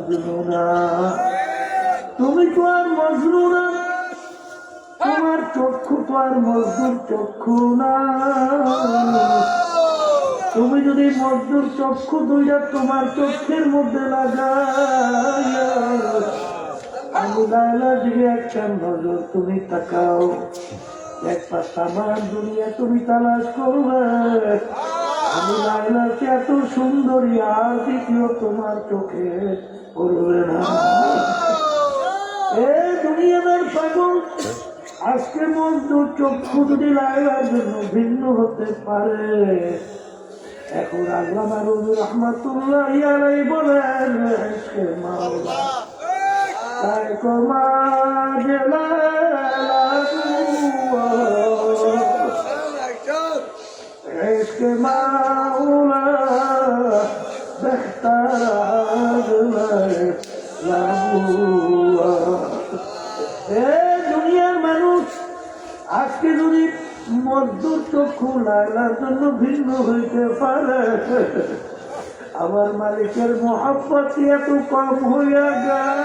মজনু না, তুমি তো আর মজনু না, তোমার চক্ষু তো আর মজদুর চক্ষু না। তুমি যদি মজদুর চক্ষু দুইটা তোমার চোখের মধ্যে লাগাইয়া আমি লায়লার দিকে একটা নজর তুমি তাকাও, একটা সামান দুনিয়া তুমি তালাশ করবে, আমি লায়লাকে এত সুন্দরী আর দ্বিতীয় তোমার চোখে পড়বে না। এ দুনিয়াদার পাগল, আজকে মজদুর চক্ষু যদি লায়লার জন্য ভিন্ন হতে পারে, এখন আল্লামা রুমি রহমাতুল্লাহ আলাইহি বলেন ইশকে মাওলা তাই কমা ইশকে মাওলা দুনিয়ার মানুষ আজকে যদি মজদুর চক্ষু লায়লার জন্য ভিন্ন হইতে পারে, আমার মালিকের মহব্বত এত কম হইয়া গেল।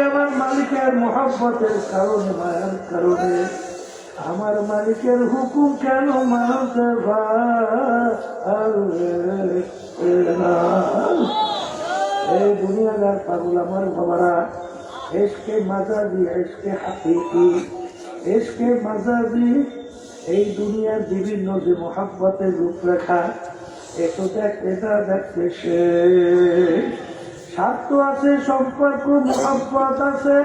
আমার মালিকের মহব্বতের কারণে, মায়ার কারণে আমার মালিকের হুকুম কেন মানতে পারে না? এই দুনিয়াদার পাগল আমার বাবারা, ইশকে মাজাজি, ইশকে হাকিকি, ইশকে মাজাজি, এই দুনিয়ার বিভিন্ন যে মহব্বতের রূপরেখা, এটা দেখতে সে স্বার্থ আছে, সম্পর্ক মহব্বত আছে,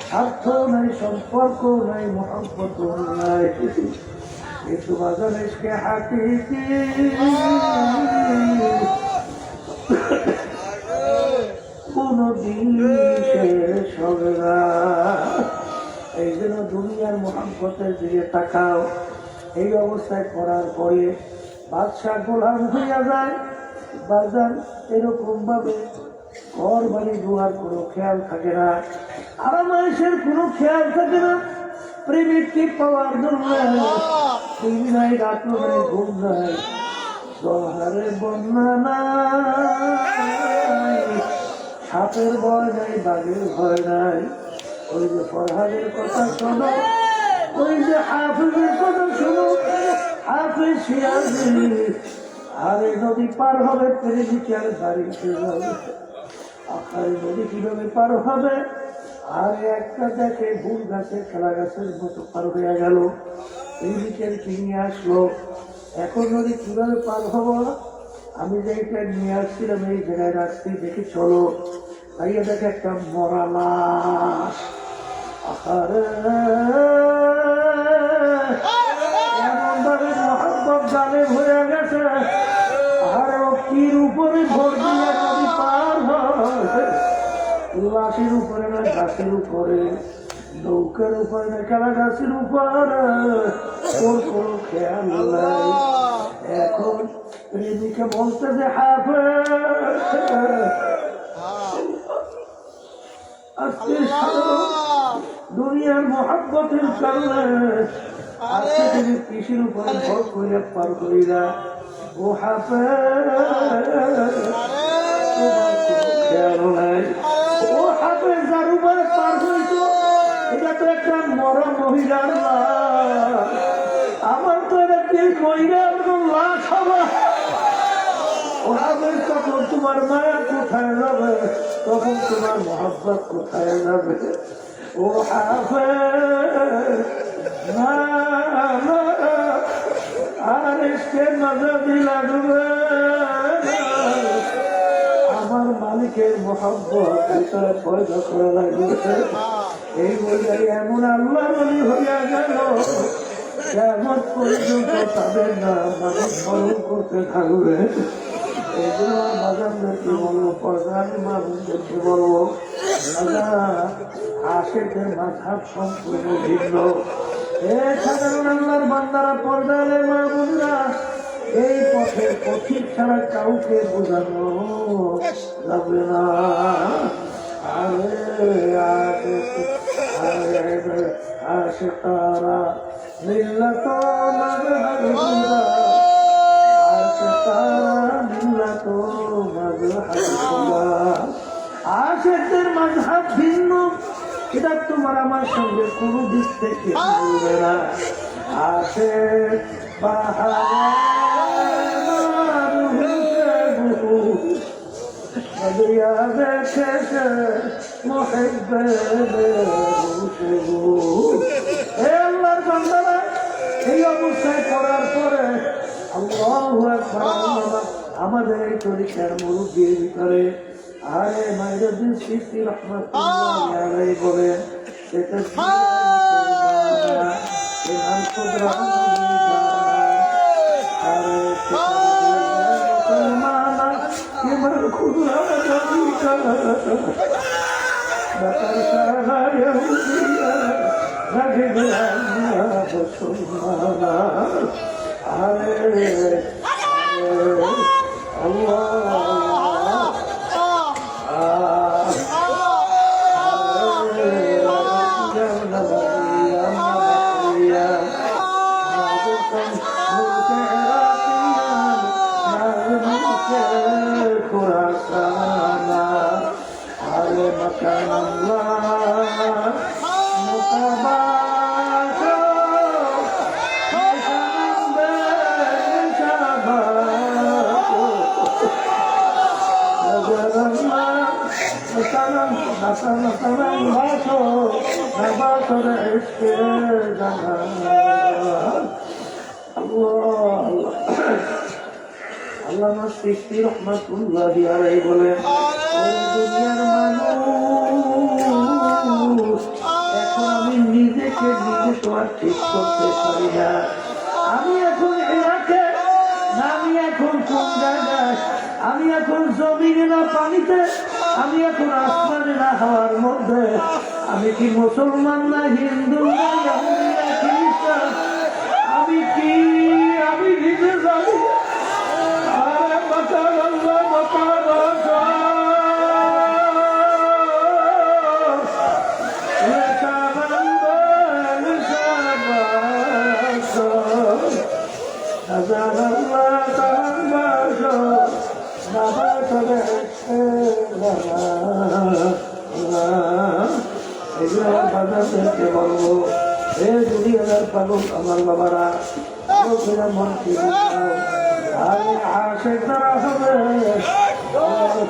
স্বার্থ নাই, সম্পর্ক নাই, মহব্বত নাই, কিন্তু বাজার ইশকে হাকিকি কোনদিন শেষ হবে না। এই জন্য দুনিয়ার মহব্বতের দিকে তাকাও। এই অবস্থায় করার পরে বাদশাহ গোলাম হইয়া যায়। বাজার এরকম ভাবে ঘর বাড়ি দুয়ার কোনো খেয়াল থাকে না, আরামায়েশের কোনো খেয়াল থাকে না। প্রেমিককে পাওয়ার জন্য দিন নাই, রাত নাই, ঘুম নাই, দহারে বন্যা নাই, সাপের ভয় নাই, বাঘের ভয় নাই। ওই যে ফরহাদের কথা শোনো, ওই যে হাফিজের কথা শোনো, হাফিজ সিরাজি আরে নদী পার হবে প্রেমিকের বাড়িতে যাবে, আখারে নদী কিভাবে পার হবে? আর একটা দেখে ভুল গাছে খেলা গাছের মতো পার হয়ে গেল, প্রেমিকের কিনে আসলো। এখন নদী কিভাবে পার হবো? আমি যেটা নিয়ে আসছিলাম এই জায়গায় রাখছি, দেখি চলো। তাইয়া দেখে একটা মরা লাশ। আহারে এমন ভাবে মহব্বত গালে হয়ে গেছে, আরে ও কির উপরে ভোর দিয়ে নদী পার হয়। লাশের উপরে না, গাছের উপরে, নৌকার উপরে না, খেলা গাছের উপরে, তোর কোনো খেয়াল নাই। এখন প্রেমিকে বলতে যে আজকে দুনিয়ার মহব্বতের কারণে আজকে তুমি কৃষির উপরে ভর করিয়া পার করিলা। ও খেয়াল নাই, ও হাফে যার উপরে পার হইত এটা তো একটা মরা মহিলার লাশ। আমার তো এটা মহিলার লাশ হবে। তখন তোমার মায়া কোথায় যাবে? তখন তোমার মহব্বত কোথায় যাবে? ও আর ইশকে মাজাজি লাগবে। আমার মালিকের মহব্বত ভিতরে পয়দা করা লাগবে। এই বইয়াই এমন আল্লাহ বলি হইয়া গেল, কেমন পর্যন্ত তাদের নাম মানুষ স্মরণ করতে থাকবে। এই জন্য বাজানদেরকে বলবো, প্রধান মানুষদেরকে বলবো, আশেকের মাঝাব সম্পূর্ণ ভিন্ন। সাধারণ আল্লাহর বান্দারা, পর্দারে মা বোনরা, এই পথে পথিক ছাড়া কাউকে বোঝানো যাবে না। আসে তারা মিল্লাত মাযহাব, আসে তারা তো আশেকদের মাযহাব ভিন্ন, এটা তোমার আমার সঙ্গে কোনো দিক থেকে মিলবে না। আশেক এই অবস্থায় পড়ার পরে আল্লাহু আকবার, আমাদের এই তরিকার মুরব্বির ভিতরে আরে মাইরুদ্দিন চিশতি রাহমাতুল্লাহি আলাইহি বলেন, এটা আল্লামা চিশতি রাহমাতুল্লাহি আলাইহি বলেন, দুনিয়ার মানুষ এখন আমি নিজেকে নিজে তো আর ঠিক করতে পারি না। আমি এখন ইরাকে না, আমি এখন কোন জায়গায়, আমি এখন জমিনে না পানিতে, আমি এখন আসমানে না হাওয়ার মধ্যে, আমি কি মুসলমান না হিন্দু না ইহুদি না খ্রিস্টান, আমি কি, আমি নিজে জানি। আরে বাঁচান আল্লাহ, বাঁচান বলবো, এ দুনিয়ার পাগল আমার বাবারা, মন কি আশেক যারা হবে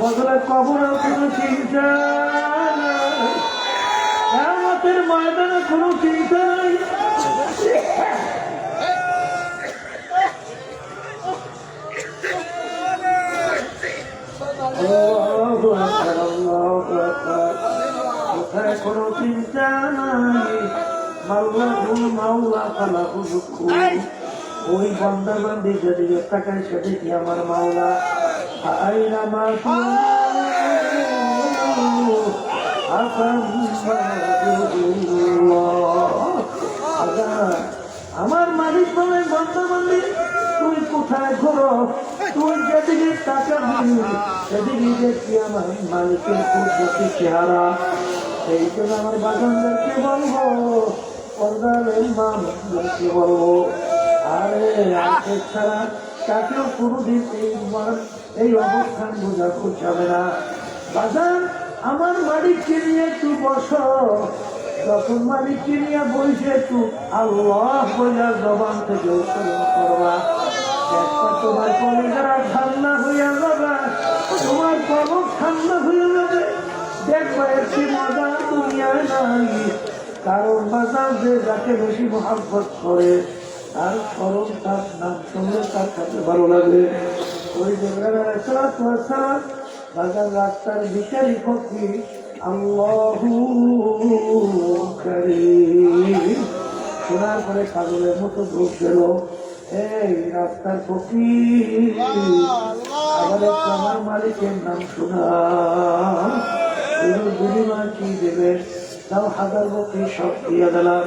ফজলের কবরেও কোনো চিন্তা নাই, কিয়ামতের ময়দানে কোনো চিন্তা নাই। কোনো চিন্তা নাই, মাওলা গুল মাওলা ফালা হুজুকু, ওই বান্দা বান্দি যেদিকে তাকায় সেদিকে আমার মাওলা। আইনা মা আমার মালিক বলে, বান্দা বান্দি তুই কোথায় ঘোরো, তুই যেদিকে তাকাবি সেদিকে দেখি আমার মালিকের কুদরতি চেহারা। সেই জন্য আমার বাগানদেরকে বলবো, পর্দালের মানুষদেরকে বলবো, আরে আশেক ছাড়া তাকেও কোনোদিন এই অবস্থান বোঝা যাবে না। বাগান আমার মালিককে নিয়ে একটু বসো, যখন মালিককে নিয়ে বসে একটু আল্লাহ বইলা জবান থেকে উচ্চারণ করবা, তোমার কলিজারা ঠান্ডা হইয়া যাবে, তোমার কলম ঠান্ডা হয়ে যাবে, দেখবা একটি মজা দুনিয়ায় নাই। কারণ বাজার যে যাকে বেশি মহাব্বত করে তার স্মরণ, তার নাম শুনলে তার কাছে ভালো লাগে। ওই বাজার রাস্তার ভিখারি ফকির আল্লাহু কারীম শোনার পরে পাগলের মতো ঢোক গেল, এই রাস্তার ফকির আবার আমার মালিকের নাম শোনা, বিনিময় কি দেবে, তাও হাজার বকরি সব দিয়া দিলাম।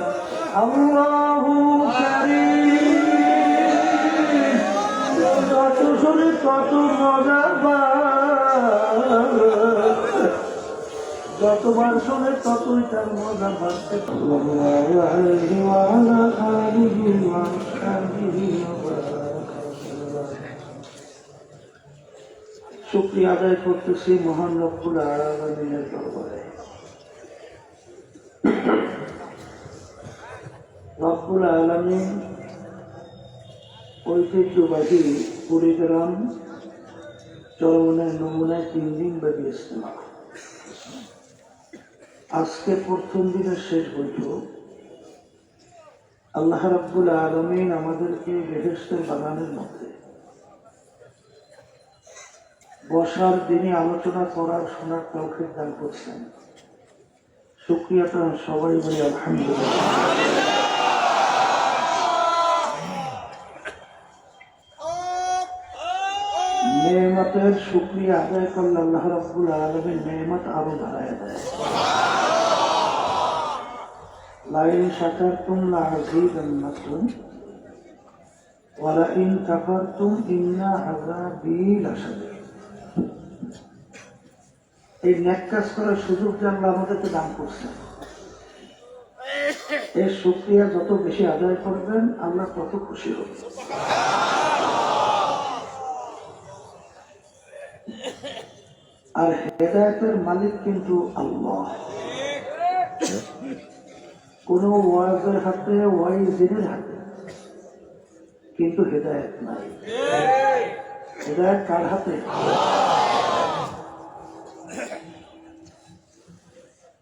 আল্লাহু কারীম, যত শুনে তত মজা পায়, যতবার শুনে ততই তার মজা বাড়তে। শুকরিয়া আদায় করতেছি মহান রব্বুল আলামিনের দরবারে। রব্বুল আলামিন ঐতিহ্যবাহী কুড়িগ্রাম চরমনায় নমুনায় 3 দিন ব্যাপী ইজতেমা। আজকে প্রথম দিনের শেষ বৈঠক। আল্লাহ রাব্বুল আলামিন আমাদেরকে বেহেশতের বাগানের মধ্যে বসার দিনে আলোচনা করার শোনার তৌফিক দান করছেন। শুকরিয়াটা সবাই বলি আলহামদুলিল্লাহ। নেয়ামতের শুকরিয়া আদায় করলে আল্লাহ রাব্বুল আলামিন নেয়ামত আরো বাড়ায় দেয়। লাইন শাকারতুম লাযীদান্নাকুম ওয়া লাইন কাফারতুম ইন্না আযাবী লাশাদীদ। এই নেক কাজ করার সুযোগ যে আল্লাহ আমাদেরকে দান করছেন, এর শুকরিয়া যত বেশি আদায় করবেন আল্লাহ তত খুশি হবেন। আর হেদায়েতের মালিক কিন্তু আল্লাহ। কোন ওয়াজের হাতে ওয়াইজিনের হাতে কিন্তু হেদায়েত নাই। হেদায়েত কার হাতে?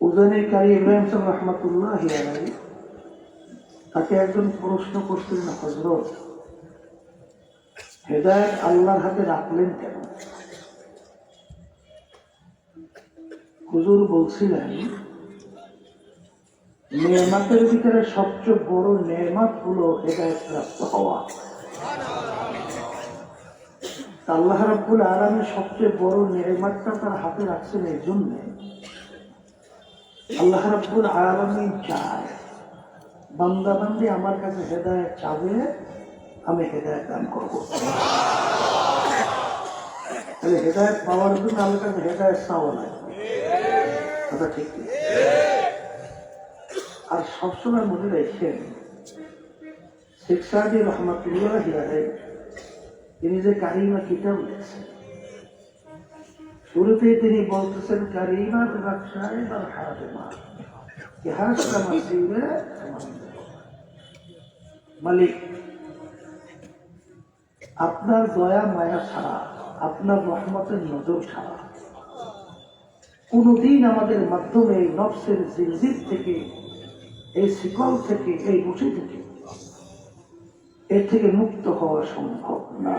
উজানি কারি ইব্রাহিম সাহেব রহমাতুল্লাহি আলাইহি, তাকে একজন প্রশ্ন করছিলেন, হযরত হেদায়েত আল্লাহর হাতে রাখলেন কেন? হুজুর বলছিলেন, নেয়ামতের ভিতরে সবচেয়ে বড় নেয়ামত হলো হেদায়েত প্রাপ্ত হওয়া। আল্লাহ রাব্বুল আলামিন সবচেয়ে বড় নেয়ামতটা তার হাতে রাখছেন এই জন্য, আল্লাহ রাব্বুল আলামিন চায় বান্দা বান্দি আমার কাছে হেদায়েত চাবে, আমি হেদায়েত দান করব। তাহলে হেদায়েত পাওয়ার জন্য আমার কাছে হেদায়েত চাওয়া লাগবে। কথা ঠিক? আর সবসময় মনে রাখছেন, শেখ সাদি রহমাতুল্লাহি আলাইহি তিনি যে কারিমা কিতাব লিখছেন, শুরুতে তিনি বলতেছেন কারিমা বিবাকশায় বা হারামা ইহাসা মাসিরে মালিক, আপনার দয়া মায়া ছাড়া, আপনার রহমতের নজর ছাড়া কোনদিন আমাদের মাধ্যমে এই নফসের জিনজির থেকে, এই শিকল থেকে, এই রুচি থেকে, এর থেকে মুক্ত হওয়া সম্ভব না।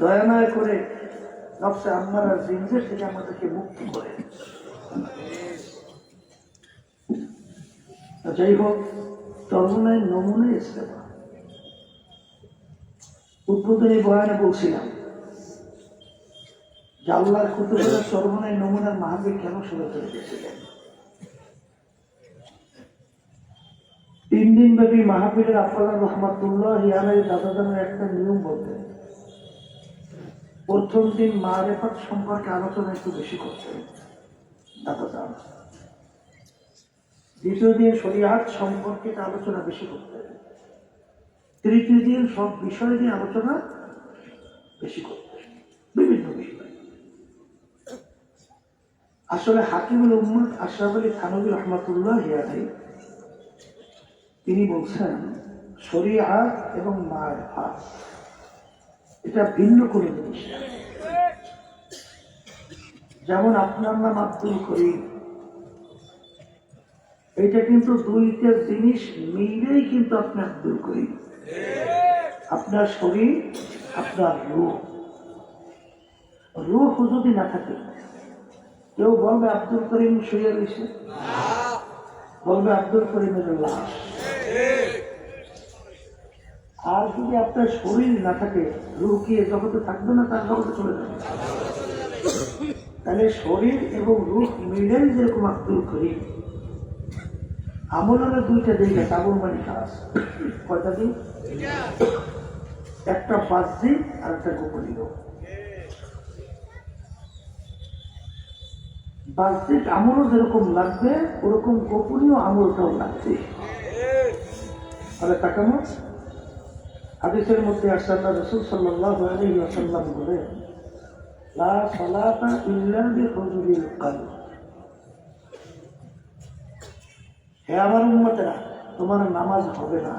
দয়া মায়া করে নফসে আম্মারা জিনজির থেকে আমাদেরকে মুক্ত করে। যাই হোক, চরমনায় নমুনায় ইজতেমা উদ্বোধনী বয়ানে বলছিলাম যে আল্লাহর কুতুবের চরমনায় নমুনার মাহফিল কেন শুরু করে দিয়েছিলেন। 3 দিন ব্যাপী মাহফিলের আফজাল রহমাতুল্লাহি আলাইহি দাদাজানের একটা নিয়ম বলতেন, প্রথম দিন মারিফাত সম্পর্কে আলোচনা একটু বেশি করতেন দাদাজান, দ্বিতীয় দিন শরিয়াত সম্পর্কে আলোচনা বেশি করতেন, তৃতীয় দিন সব বিষয় নিয়ে আলোচনা বেশি করতেন, বিভিন্ন বিষয়। আসলে হাকিমুল উম্মত আশরাফ আলী থানভী রহমাতুল্লাহি আলাইহি তিনি বলছেন, শরিয়াত এবং মারিফাত এটা ভিন্ন কোনো জিনিস না। যেমন আপনার নাম আব্দুল করিম, এটা কিন্তু দুইটা জিনিস মিলেই কিন্তু আপনি আব্দুল করিম। আপনার শরীর, আপনার রূহ, রূহ যদি না থাকে, কেউ বলবে আব্দুল করিম শুয়ে রয়েছে, বলবে আব্দুল করিমের লাশ। আর যদি আপনার শরীর না থাকে, রূহ কি এ জগতে থাকবে না, তার জগতে চলে যাবে। তাহলে শরীর এবং রূহ মিলেই যেরকম আব্দুল করিম, আমলের দুইটা দিক আছে, আমল মানে কাজ। কয়টা দিক? একটা বাহ্যিক আর একটা গোপনীয়। বাহ্যিক আমলও যেরকম লাগবে, ওরকম গোপনীয় আমলটাও লাগবে। তাহলে তাকানো হাদিসের মধ্যে আসছে আল্লাহ রাসূল সাল্লাল্লাহু আলাইহি ওয়াসাল্লাম বলেন, লা সালাতা ইল্লা বিহুজুরিল কলব। হে আমার উম্মতেরা, তোমার নামাজ হবে না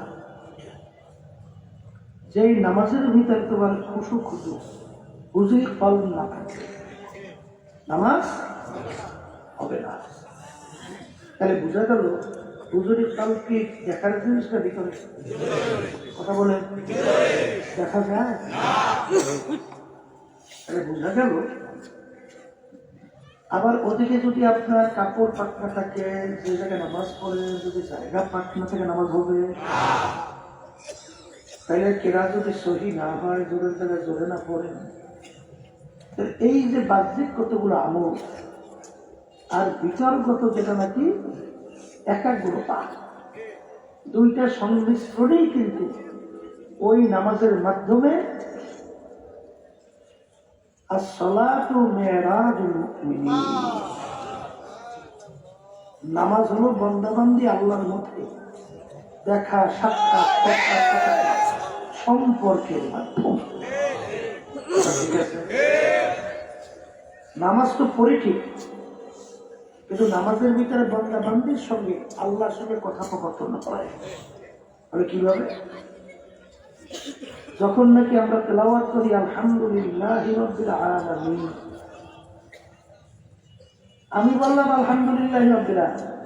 যেই নামাজের ভিতরে তোমার খুশু খুশু হুজুরি কলব না থাকে, নামাজ হবে না। তাহলে বোঝা গেল হুজুরি কলব কি দেখার জিনিসটা ভিতরে? কথা বলে দেখা যায়? তাহলে বোঝা গেল। আবার ওদিকে যদি আপনার কাপড় পাকনা থাকে, যে জায়গায় নামাজ পড়ে যদি জায়গা পাকনা থেকে নামাজ হবে, তাইলে কেরা যদি সহি না হয়, জোরের জায়গায় জোরে না পড়েন, এই যে বাহ্যিক কতগুলো আমল আর বিচারগত যেটা নাকি একাগ্রতা, দুইটা সংমিশ্রণেই কিন্তু ওই নামাজের মাধ্যমে আসসালাতু মিরাজুল মুমিনিন, নামাজ হলো বান্দাবান্দি আল্লাহর মধ্যে দেখা সাক্ষাৎ সম্পর্কের মাধ্যম। ঠিক আছে, নামাজ তো পড়ি ঠিক, কিন্তু নামাজের ভিতরে বান্দাবান্দির সঙ্গে আল্লাহর সঙ্গে কথোপকথন হয়। তাহলে কিভাবে? যখন নাকি আমরা তেলাওয়াত করি আলহামদুলিল্লাহি রাব্বিল আলামিন, আমি বললাম আলহামদুলিল্লাহি রাব্বিল আলামিন,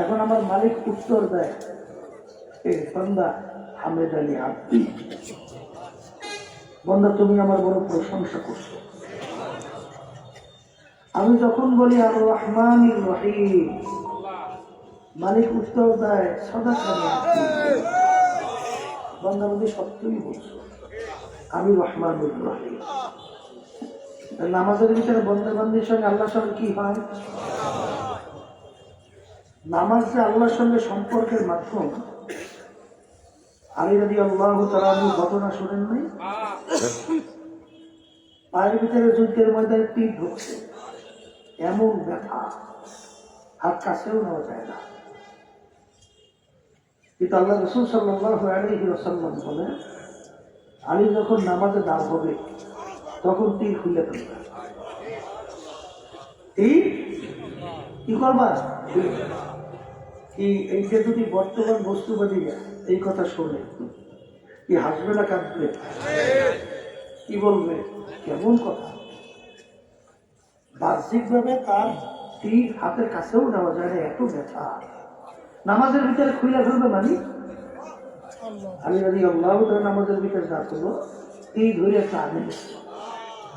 এখন আমার মালিক উত্তর দেয়, এ বান্দা হামেদানি আব্দি, বান্দা তুমি আমার বড় প্রশংসা করছো। আমি যখন বলি আর রহমানির রহিম, মালিক উত্তর দেয় সাদাকানি আব্দি, বান্দা বলি সত্যই বলছো, আমি রহমানুর রহিম। নামাজের ভিতরে বন্দেবান্দির সঙ্গে আল্লাহর সঙ্গে কি হয়? নামাজ যে আল্লাহর সঙ্গে সম্পর্কের মাধ্যম। আলী রাদিয়াল্লাহু তাআলা ঘটনা শুনেন নাই? পায়ের ভিতরে যুদ্ধের ময়দানে তীর ঢুকছে, এমন ব্যথা হাত কাছেও নেওয়া যায় না, কিন্তু আল্লাহ রাসূল সাল্লাল্লাহু আলাইহি ওয়াসাল্লাম বলেন, আলী যখন নামাজে দাঁড় হবে তখন তীর খুলে ফেলবে। কি করবা? এইটা যদি বর্তমান বস্তুবাদী এই কথা শোনে, কি হাসবে না কাঁদবে? কি বলবে? কেমন কথা! বাহ্যিক ভাবে তার তীর হাতের কাছেও নেওয়া যায় না, এত ব্যথা। নামাজের ভিতরে খুলে ফেলবে মানে আলী রাদিয়াল্লাহু তাআলা নামাজের ভিতরে যা করলো, তীর ধরে একটা আনে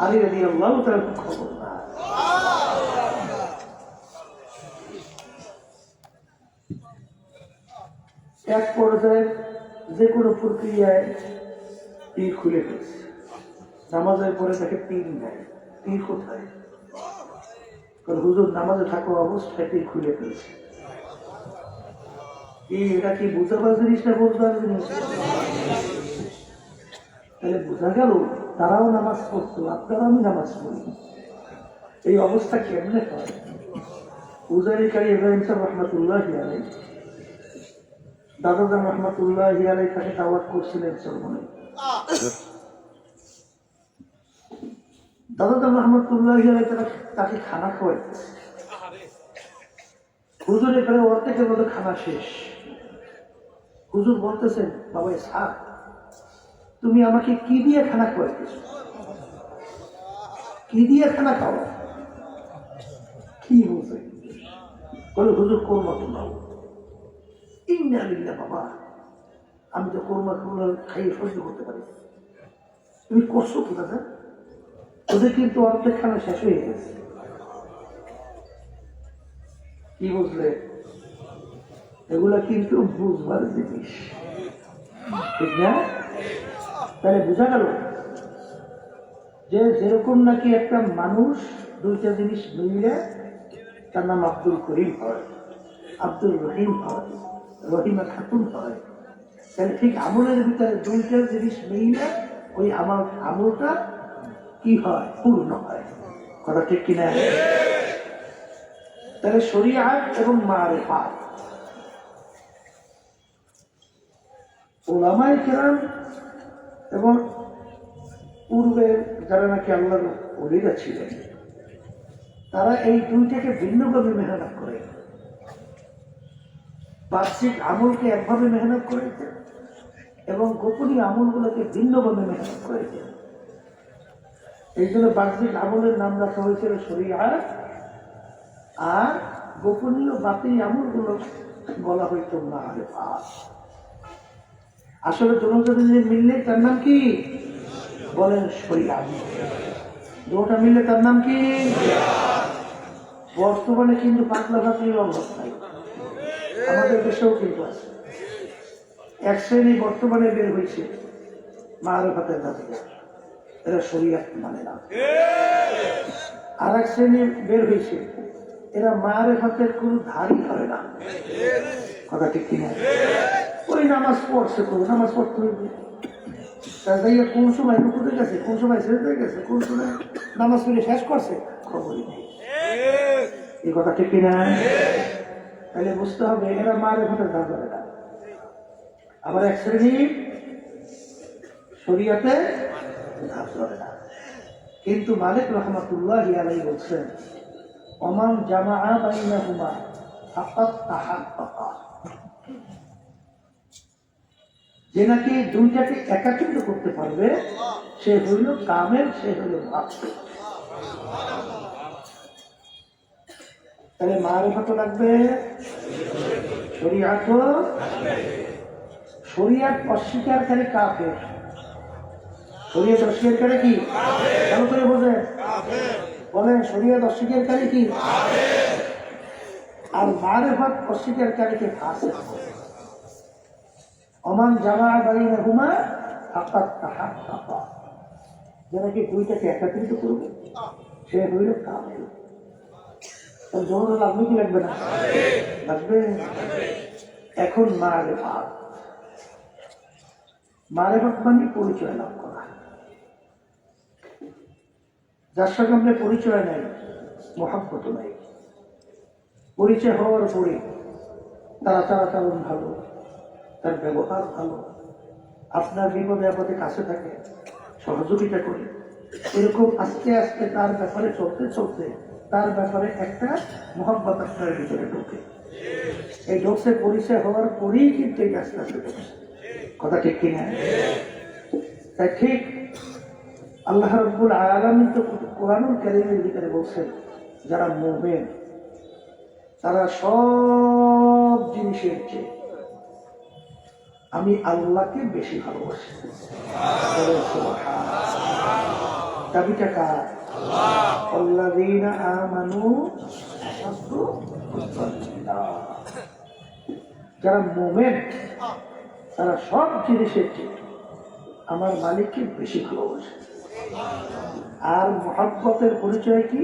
আলী রাদিয়াল্লাহু তাআলা খবর না। এক পর্যায়ে যে কোনো প্রক্রিয়ায় তীর খুলে ফেলছে, নামাজের পরে তাকে তীর নেয়। তীর কোথায়? হুজুর নামাজে থাকা অবস্থায় তীর খুলে ফেলছে। এটা কি বুঝাবার জিনিসটা? বুঝবার জিনিস। তাহলে বোঝা গেল তারাও নামাজ পড়তো, আপনারাও আমি নামাজ পড়ি। এই অবস্থা কেমনে হয়? উজারিকারী ইব্রাহিম সাহেব রহমতুল্লাহি আলাইহি, দাদাজান রহমতুল্লাহি আলাইহি তাকে দাওয়াত করছিলেন চরমনে। দাদাজান রহমতুল্লাহি আলাইহি তাকে খানা খাওয়াইতেছে। হুজুর এখানে অর্ধেকের মধ্যে খানা শেষ। হুজুর বলতেছেন, বাবা ইসহাক, তুমি আমাকে কি দিয়ে খানা খাওয়াইতেছ? কি দিয়ে খানা খাওয়া? কি বলছে? বলে হুজুর কোরমা তোলাও। ইন্না লিল্লাহ, বাবা আমি তো কোরমা তোলা খাইয়ে সহ্য করতে পারি। তুমি করছো কি দাদা? ওদের কিন্তু অর্ধেক খানা শেষ হয়ে গেছে। কি বুঝলে? এগুলা কিন্তু বুঝবার জিনিস, ঠিক না? তাহলে বোঝা গেল যে যেরকম নাকি একটা মানুষ দুইটা জিনিস মিললে তার নাম আব্দুল করিম হয়, আব্দুল রহিম হয়, রহিমা খাতুন হয়, তাহলে ঠিক আমলের ভিতরে দুইটা জিনিস মিললে ওই আমলটা কি হয়? পূর্ণ হয়। কথা ঠিক কিনা? তাহলে শরিয়াত এবং মারিফাত, ওলামায়ে কেরাম এবং পূর্বে যারা নাকি আল্লাহর ওলিরা ছিলেন, তারা এই দুইটাকে ভিন্নভাবে মেহনত করে। বাহ্যিক আমলকে একভাবে মেহনত করেছেন এবং গোপনীয় আমলগুলোকে ভিন্নভাবে মেহনত করেছেন। এই জন্য বাহ্যিক আমলের নাম রাখা হয়েছিল শরীআত, আর গোপনীয় বাতিল আমলগুলো বলা হইতো মারিফাত। আসলে দুটো মিললে তার নাম কি বলেন? শরীআত। দুটা মিললে তার নাম কি? বর্তমানে কিন্তু পাতলা পাতলির অভাব নাই, আমাদের দেশেও কিন্তু আছে। এক শ্রেণী বর্তমানে বের হয়েছে মারিফাতের দাবিদার, এরা শরীআত মানে না। আর এক শ্রেণী বের হয়েছে, এরা মারিফাতের কোন ধারই করে না। কথা ঠিক কিনা? ওই নামাজ পড়ছে, নামাজ পড়তে হইবে, কোন সময় রুকুতে গেছে, কোন সময় সেজদা গেছে, কোন সময় নামাজ পড়ে শেষ করছে, খবরই নেই। এই কথা ঠিক কিনা? তাহলে বুঝতে হবে এরা মারিফাতের ধার করে না। আবার এক শ্রেণী শরীয়তে ধার করে না। কিন্তু মালিক রহমাতুল্লাহি আলাইহি বলছেন, ওমান জামাআ বাইনাহুমা ফাকাদ তাহাক্কাকা, যে নাকি দুইটাকে একাকিত্ব করতে পারবে সে হইল কামেল, সে হইল মাসুম। তাহলে মারিফাত লাগবে, শরীয়ত। শরীয়ত অস্বীকারী কাফের। শরীয়ত অস্বীকারী কি? ভালো করে বোঝেন, বলেন শরীয়ত অস্বীকারী কি? আর মারিফাত অস্বীকারীকে ফাসিক। ওমান জামাআ বাইনাহুমা ফাকাদ তাহাক্কাকা, যে নাকি দুইটাকে একত্রিত করবে সে হইল কামেল। জোর লাগবে কি লাগবে না? লাগবে। এখন মারিফাত, মারিফাত মানে পরিচয় লাভ করা। যার সঙ্গে আপনার পরিচয় নাই, মহাব্বত নাই, পরিচয় হওয়ার পরে তার আচার-আচরণ ভালো, তার ব্যবহার ভালো, আপনার বিপদে আপদে কাছে থাকে, সহযোগিতা করে, এরকম আস্তে আস্তে তার ব্যাপারে চলতে চলতে তার ব্যাপারে একটা মহব্বত আপনার ভিতরে ঢোকে। এই ঢোকসে পরিচয় হওয়ার পরেই কিন্তু এই আস্তে আস্তে ঢোকছে। কথা ঠিক কিনা? তাই ঠিক আল্লাহ রাব্বুল আলামিন তো কোরআনুল কারীমের ভিতরে বলছেন, যারা মুমিন তারা সব জিনিসের চেয়ে আমি আল্লাহকে বেশি ভালোবাসি। দাবিটা কার? আল্লাযীনা আমানু আশাদ্দু হুব্বাল্লাহ। যারা মুমিন তারা সব জিনিসের চেয়ে আমার মালিককে বেশি ভালোবাসে। আর মুহাব্বতের পরিচয় কি?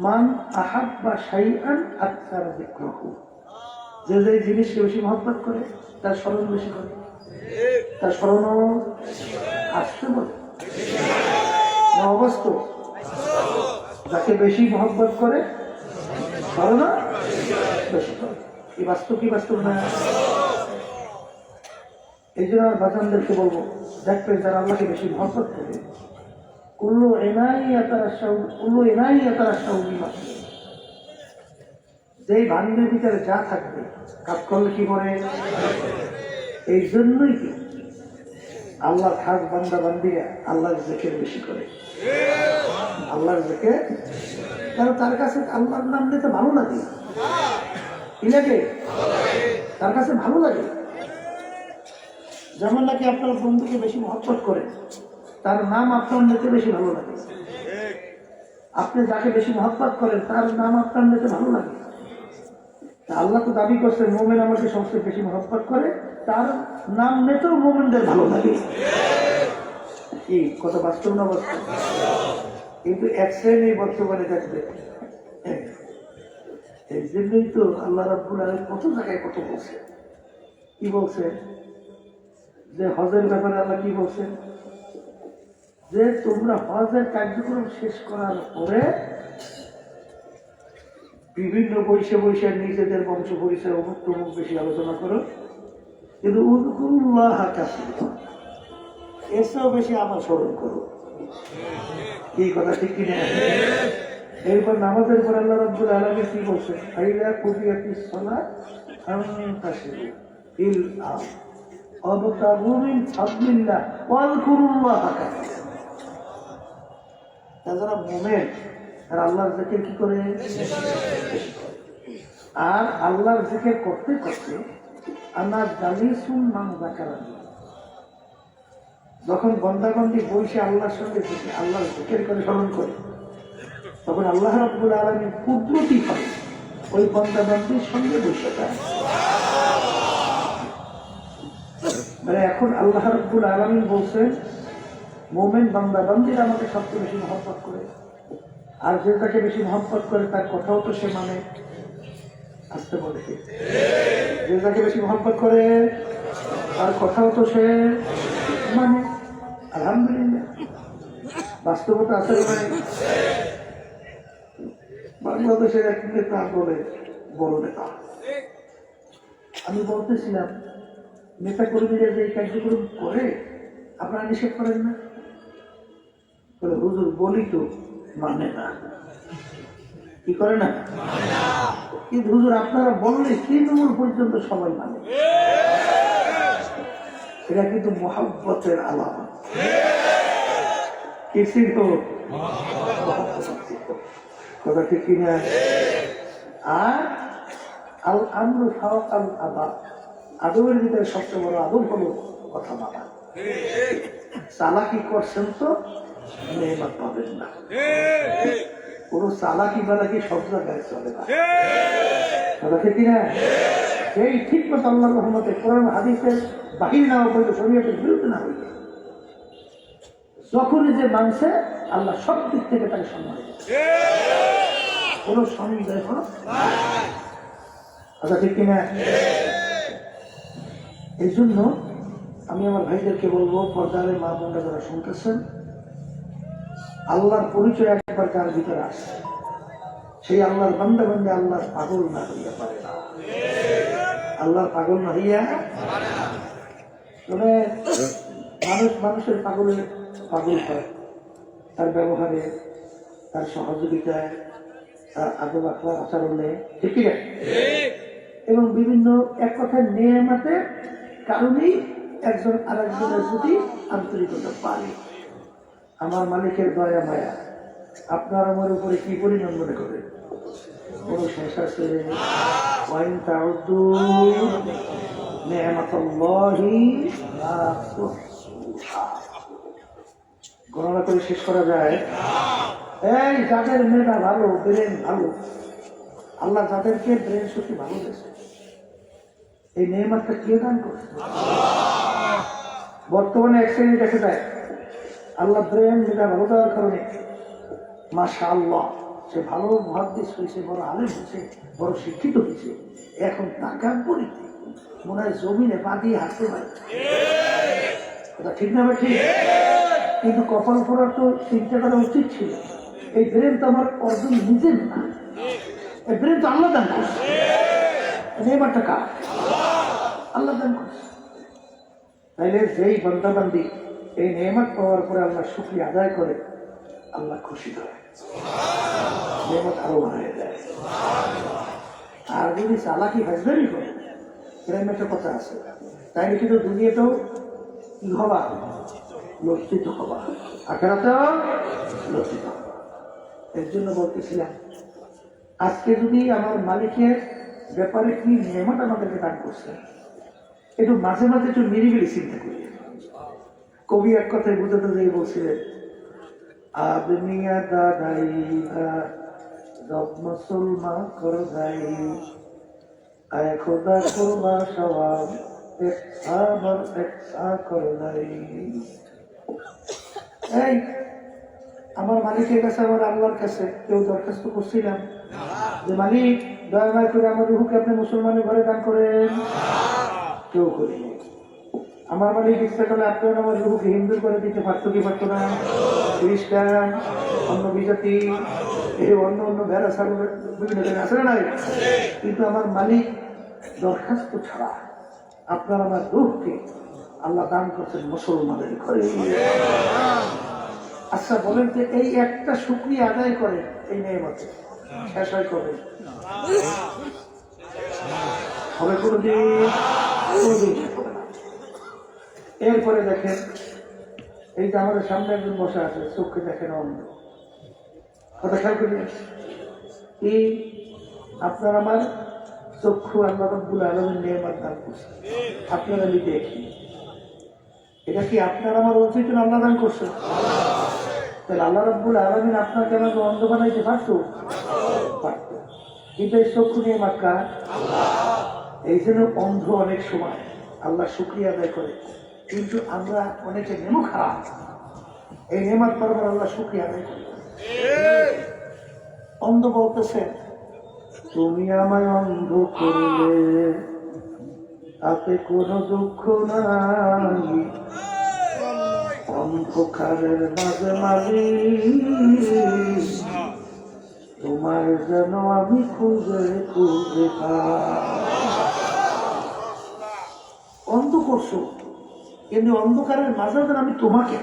মান আহাব্বা শাইআন আকসারা যিকরাহু, যে যে জিনিসকে বেশি মহব্বত করে তার স্মরণ বেশি করে, তার স্মরণও আসতে বলে না অবাস্তব। যাকে বেশি মহব্বত করে স্মরণও বেশি করে। এই বাস্তব কি বাস্তব না? এই জন্য বাচ্চাদেরকে বলবো, দেখবেন যারা আল্লাহকে বেশি মহব্বত করে, কুল্লু এনাইয়াতারাশাউ বিমা, যেই ভান্ডের ভিতরে যা থাকবে কাজ করলে কি করে। এই জন্যই কি আল্লাহর খাস বান্দা বান্দিরা আল্লাহর জিকির বেশি করে, আল্লাহর জিকির। কারণ তার কাছে আল্লাহর নাম নিতে ভালো লাগে। কি লাগে? তার কাছে ভালো লাগে। যেমন নাকি আপনার বন্ধুকে বেশি মহব্বত করে, তার নাম আপনার নিতে বেশি ভালো লাগে। আপনি যাকে বেশি মহব্বত করেন তার নাম আপনার নিতে ভালো লাগে। আল্লাহ তো দাবি করছে মুমিন আমাকে সবচেয়ে বেশি মহব্বত করে, তার নাম নিতেও মুমিনদের ভালো লাগে। কি কথা বাস্তব না বাস্তব? কিন্তু এক শ্রেণী বর্তমানে দেখবে। এই জন্যই তো আল্লাহ রাব্বুল আলামিন কত জায়গায় কত বলছে। কি বলছে? যে হজের ব্যাপারে আল্লাহ কি বলছেন? যে তোমরা হজের কার্যক্রম শেষ করার পরে বিভিন্ন বৈশে নিজেদের বংশ পরিচয় অমুক তমুক বেশি আলোচনা করো, কিন্তু উযকুরুল্লাহ কাসীরা, এসেও বেশি আমার স্মরণ করো। কি কথা ঠিক কিনা? এরপর নামাজের পর আল্লাহ রাব্বুল আলামিন কি বলছে? ফাইযা কুদিয়াতিস সালাত ফান্তাশিরু ফিল আরদ ওয়াবতাগু মিন ফাদলিল্লাহ ওয়াযকুরুল্লাহ কাসীরা। যারা মুমিন আর আল্লাহর জিকির কি করে? আর আল্লাহর জিকির করতে করতে আনা জালিসুন মান যাকারানি, যখন বান্দাবান্দি বসে আল্লাহর সঙ্গে আল্লাহর জিকির করে স্মরণ করে, তখন আল্লাহ রাব্বুল আলামিন কুদরতি করে ওই বান্দাবান্দির সঙ্গে বসে যায়। মানে এখন আল্লাহ রাব্বুল আলামিন বলছেন, মুমিন বান্দাবান্দিরা আমাকে সবচেয়ে বেশি মহব্বত করে, আর যে তাকে বেশি মহব্বত করে তার কথাও তো সে মানে। আসতে বলেছে, যে তাকে বেশি মহব্বত করে তার কথাও তো সে মানে। আলহামদুলিল্লাহ, বাস্তবতা আছে মানে। বাংলাদেশের এক নেতা বলে, বড় নেতা, আমি বলতেছিলাম নেতা কর্মীরা যে এই কার্যক্রম করে আপনারা নিষেধ করেন না? বলে হুজুর বলি তো মানে না। কি করে না? কিন্তু হুজুর আপনারা বললে তৃণমূল পর্যন্ত সবাই মানে। এটা কিন্তু মহব্বতের আলামত। কিসির তো কথা ঠিক কিনা? আর আল আমরু ফাওকাল আদাব, আদবের ভিতরে সবচেয়ে বড় আদব হলো কথা বলা। চালাকি করছেন তো নেয়ামত পাবেন না। কোন চালাকি বালাকি সব জায়গায় চলে না। কথা ঠিক কিনা? এই ঠিক মতো আল্লাহর রহমতে কোরআন হাদিসের বাহির না হইলে, শরীয়তের বিরুদ্ধে না হইলে, যখনই যে মানছে আল্লাহ সব দিক থেকে তাকে সম্মান দেয়, কোন সন্দেহ। আচ্ছা ঠিক কিনা? এই জন্য আমি আমার ভাইদেরকে বলবো, পর্দারে মা বোনরা যারা শুনতেছেন, আল্লাহর পরিচয় একবার কার ভিতরে আসে, সেই আল্লাহর বান্দা বান্দা আল্লাহর পাগল না হইয়া পারে না। আল্লাহর পাগল না হইয়া, তবে মানুষ মানুষের পাগল হয় তার ব্যবহারে, তার সহযোগিতায়, তার আদব আখলাক আচরণে, ঠিক না? এবং বিভিন্ন এক কথায় নেয়ামতের কারণেই একজন আরেকজনের প্রতি আন্তরিকতা পায়। আমার মালিকের দয়া মায়া আপনার আমার উপরে কি পরিমাণ মনে করে? কোন শেষ আছে? ওয়াইন তাউদ্দু নি'মাতাল্লাহি লা তুহসুহা, গণনা করে শেষ করা যায়? এই যাদের মেধা ভালো, ব্রেন ভালো, আল্লাহ যাদেরকে ব্রেন শক্তি ভালো দিয়েছে, এই নেয়ামতটা কে দান করছে? বর্তমানে এক শ্রেণী দেখা যায় আল্লাহ ব্রেন মেধা ভালো দেওয়ার কারণে মাশাআল্লাহ সে ভালো মুহাদ্দিস হয়েছে, বড় আলেম হয়েছে, বড় শিক্ষিত হয়েছে, এখন টাকা পরিতে মনে হয় জমিনে পা দিয়ে হাঁটতে পারে। কথা ঠিক না? ঠিক। কিন্তু কপাল করার তো চিন্তা করা উচিত ছিল, এই ব্রেন তো আমার অর্জন নিজের না, এই ব্রেন তো আল্লাহ দান করছে। নেয়ামতটা কার? আল্লাহ দান করছে। তাইলে যেই বান্দাবান্দি এই নেয়ামত পাওয়ার পরে আল্লাহ শুকরিয়া আদায় করে, আল্লাহ খুশি হয়, নেয়ামত আরো বাড়িয়ে দেয়। আর যদি চালাকি হাজবেন্ডই করে, এরকম একটা কথা আছে, তাইলে কিন্তু দুনিয়াতেও কি হবা? লজ্জিত হবা, আখেরাতেও লজ্জিত হবা। এর জন্য বলতেছিলাম, আজকে যদি আমার মালিকের ব্যাপারে কি নেয়ামত আমাদেরকে দান করছে, একটু মাঝে মাঝে একটু নিরিবিলি চিন্তা করি। কবি এক কথায় বুঝাতে যেয়ে বলছিলেন, আবনিয়া দাদাই রব মুসলমান কর যাই, আয় খোদা করবা সওয়াব এক সাবার এক সা কর যাই। এই আমার মালিকের কাছে, আমার আল্লাহর কাছে কেউ দরখাস্ত করছিলাম যে মালিক দয়া মায়া করে আমার রুহুকে আপনি মুসলমানের ঘরে দান করেন? কেউ করিনি। আমার মালিক ইচ্ছা করলে আপনার আমার রুহুকে হিন্দু করে দিতে পারতো কি পারতো না? খ্রিস্টান, অন্য বিজাতি, এই অন্য অন্য ভেড়া ছাগল বিভিন্ন জায়গায় আসে না, কিন্তু আমার মালিক দরখাস্ত ছাড়া আপনার আমার রূহকে আল্লাহ দান করছেন মুসলমানের ঘরে। আচ্ছা বলেন যে এই একটা শুকরিয়া আদায় করে এই নেয়ামতে শেষ হয় কবে? হবে কোনদিন? এরপরে দেখেন এই যে আমাদের সামনে একজন বসে আছে, চোখে দেখেন অন্ধ, কথা খেয়াল করি এই আপনার আমার চক্ষু আল্লাহ রাব্বুল আলামিন নেয়ামত দান করছে, আপনারা আমি দেখি, এটা কি আপনার আমার উচিত আল্লাহ দান করছে? তাহলে আল্লাহ রাব্বুল আলামিন আপনাকে আমাকে অন্ধ বানাইতে পারতো? পারতো। কিন্তু এই চক্ষু নেয়ামত কার? এই জন্য অন্ধ অনেক সময় আল্লাহ শুকরিয়া আদায় করে, কিন্তু আমরা অনেকে নেমু খারাপ, এই নেয়ামত পারবার আল্লাহ শুকরিয়া আদায় করে। অন্ধ বলতেছে তুমি আমায় অন্ধ করলে তাতে কোনো দুঃখ নাই, অন্ধকারের মাঝে মাঝে তোমার যেন আমি খুঁজে খুঁজে অন্ধ করছো, কিন্তু অন্ধকারের মাঝে যেন আমি তোমাকে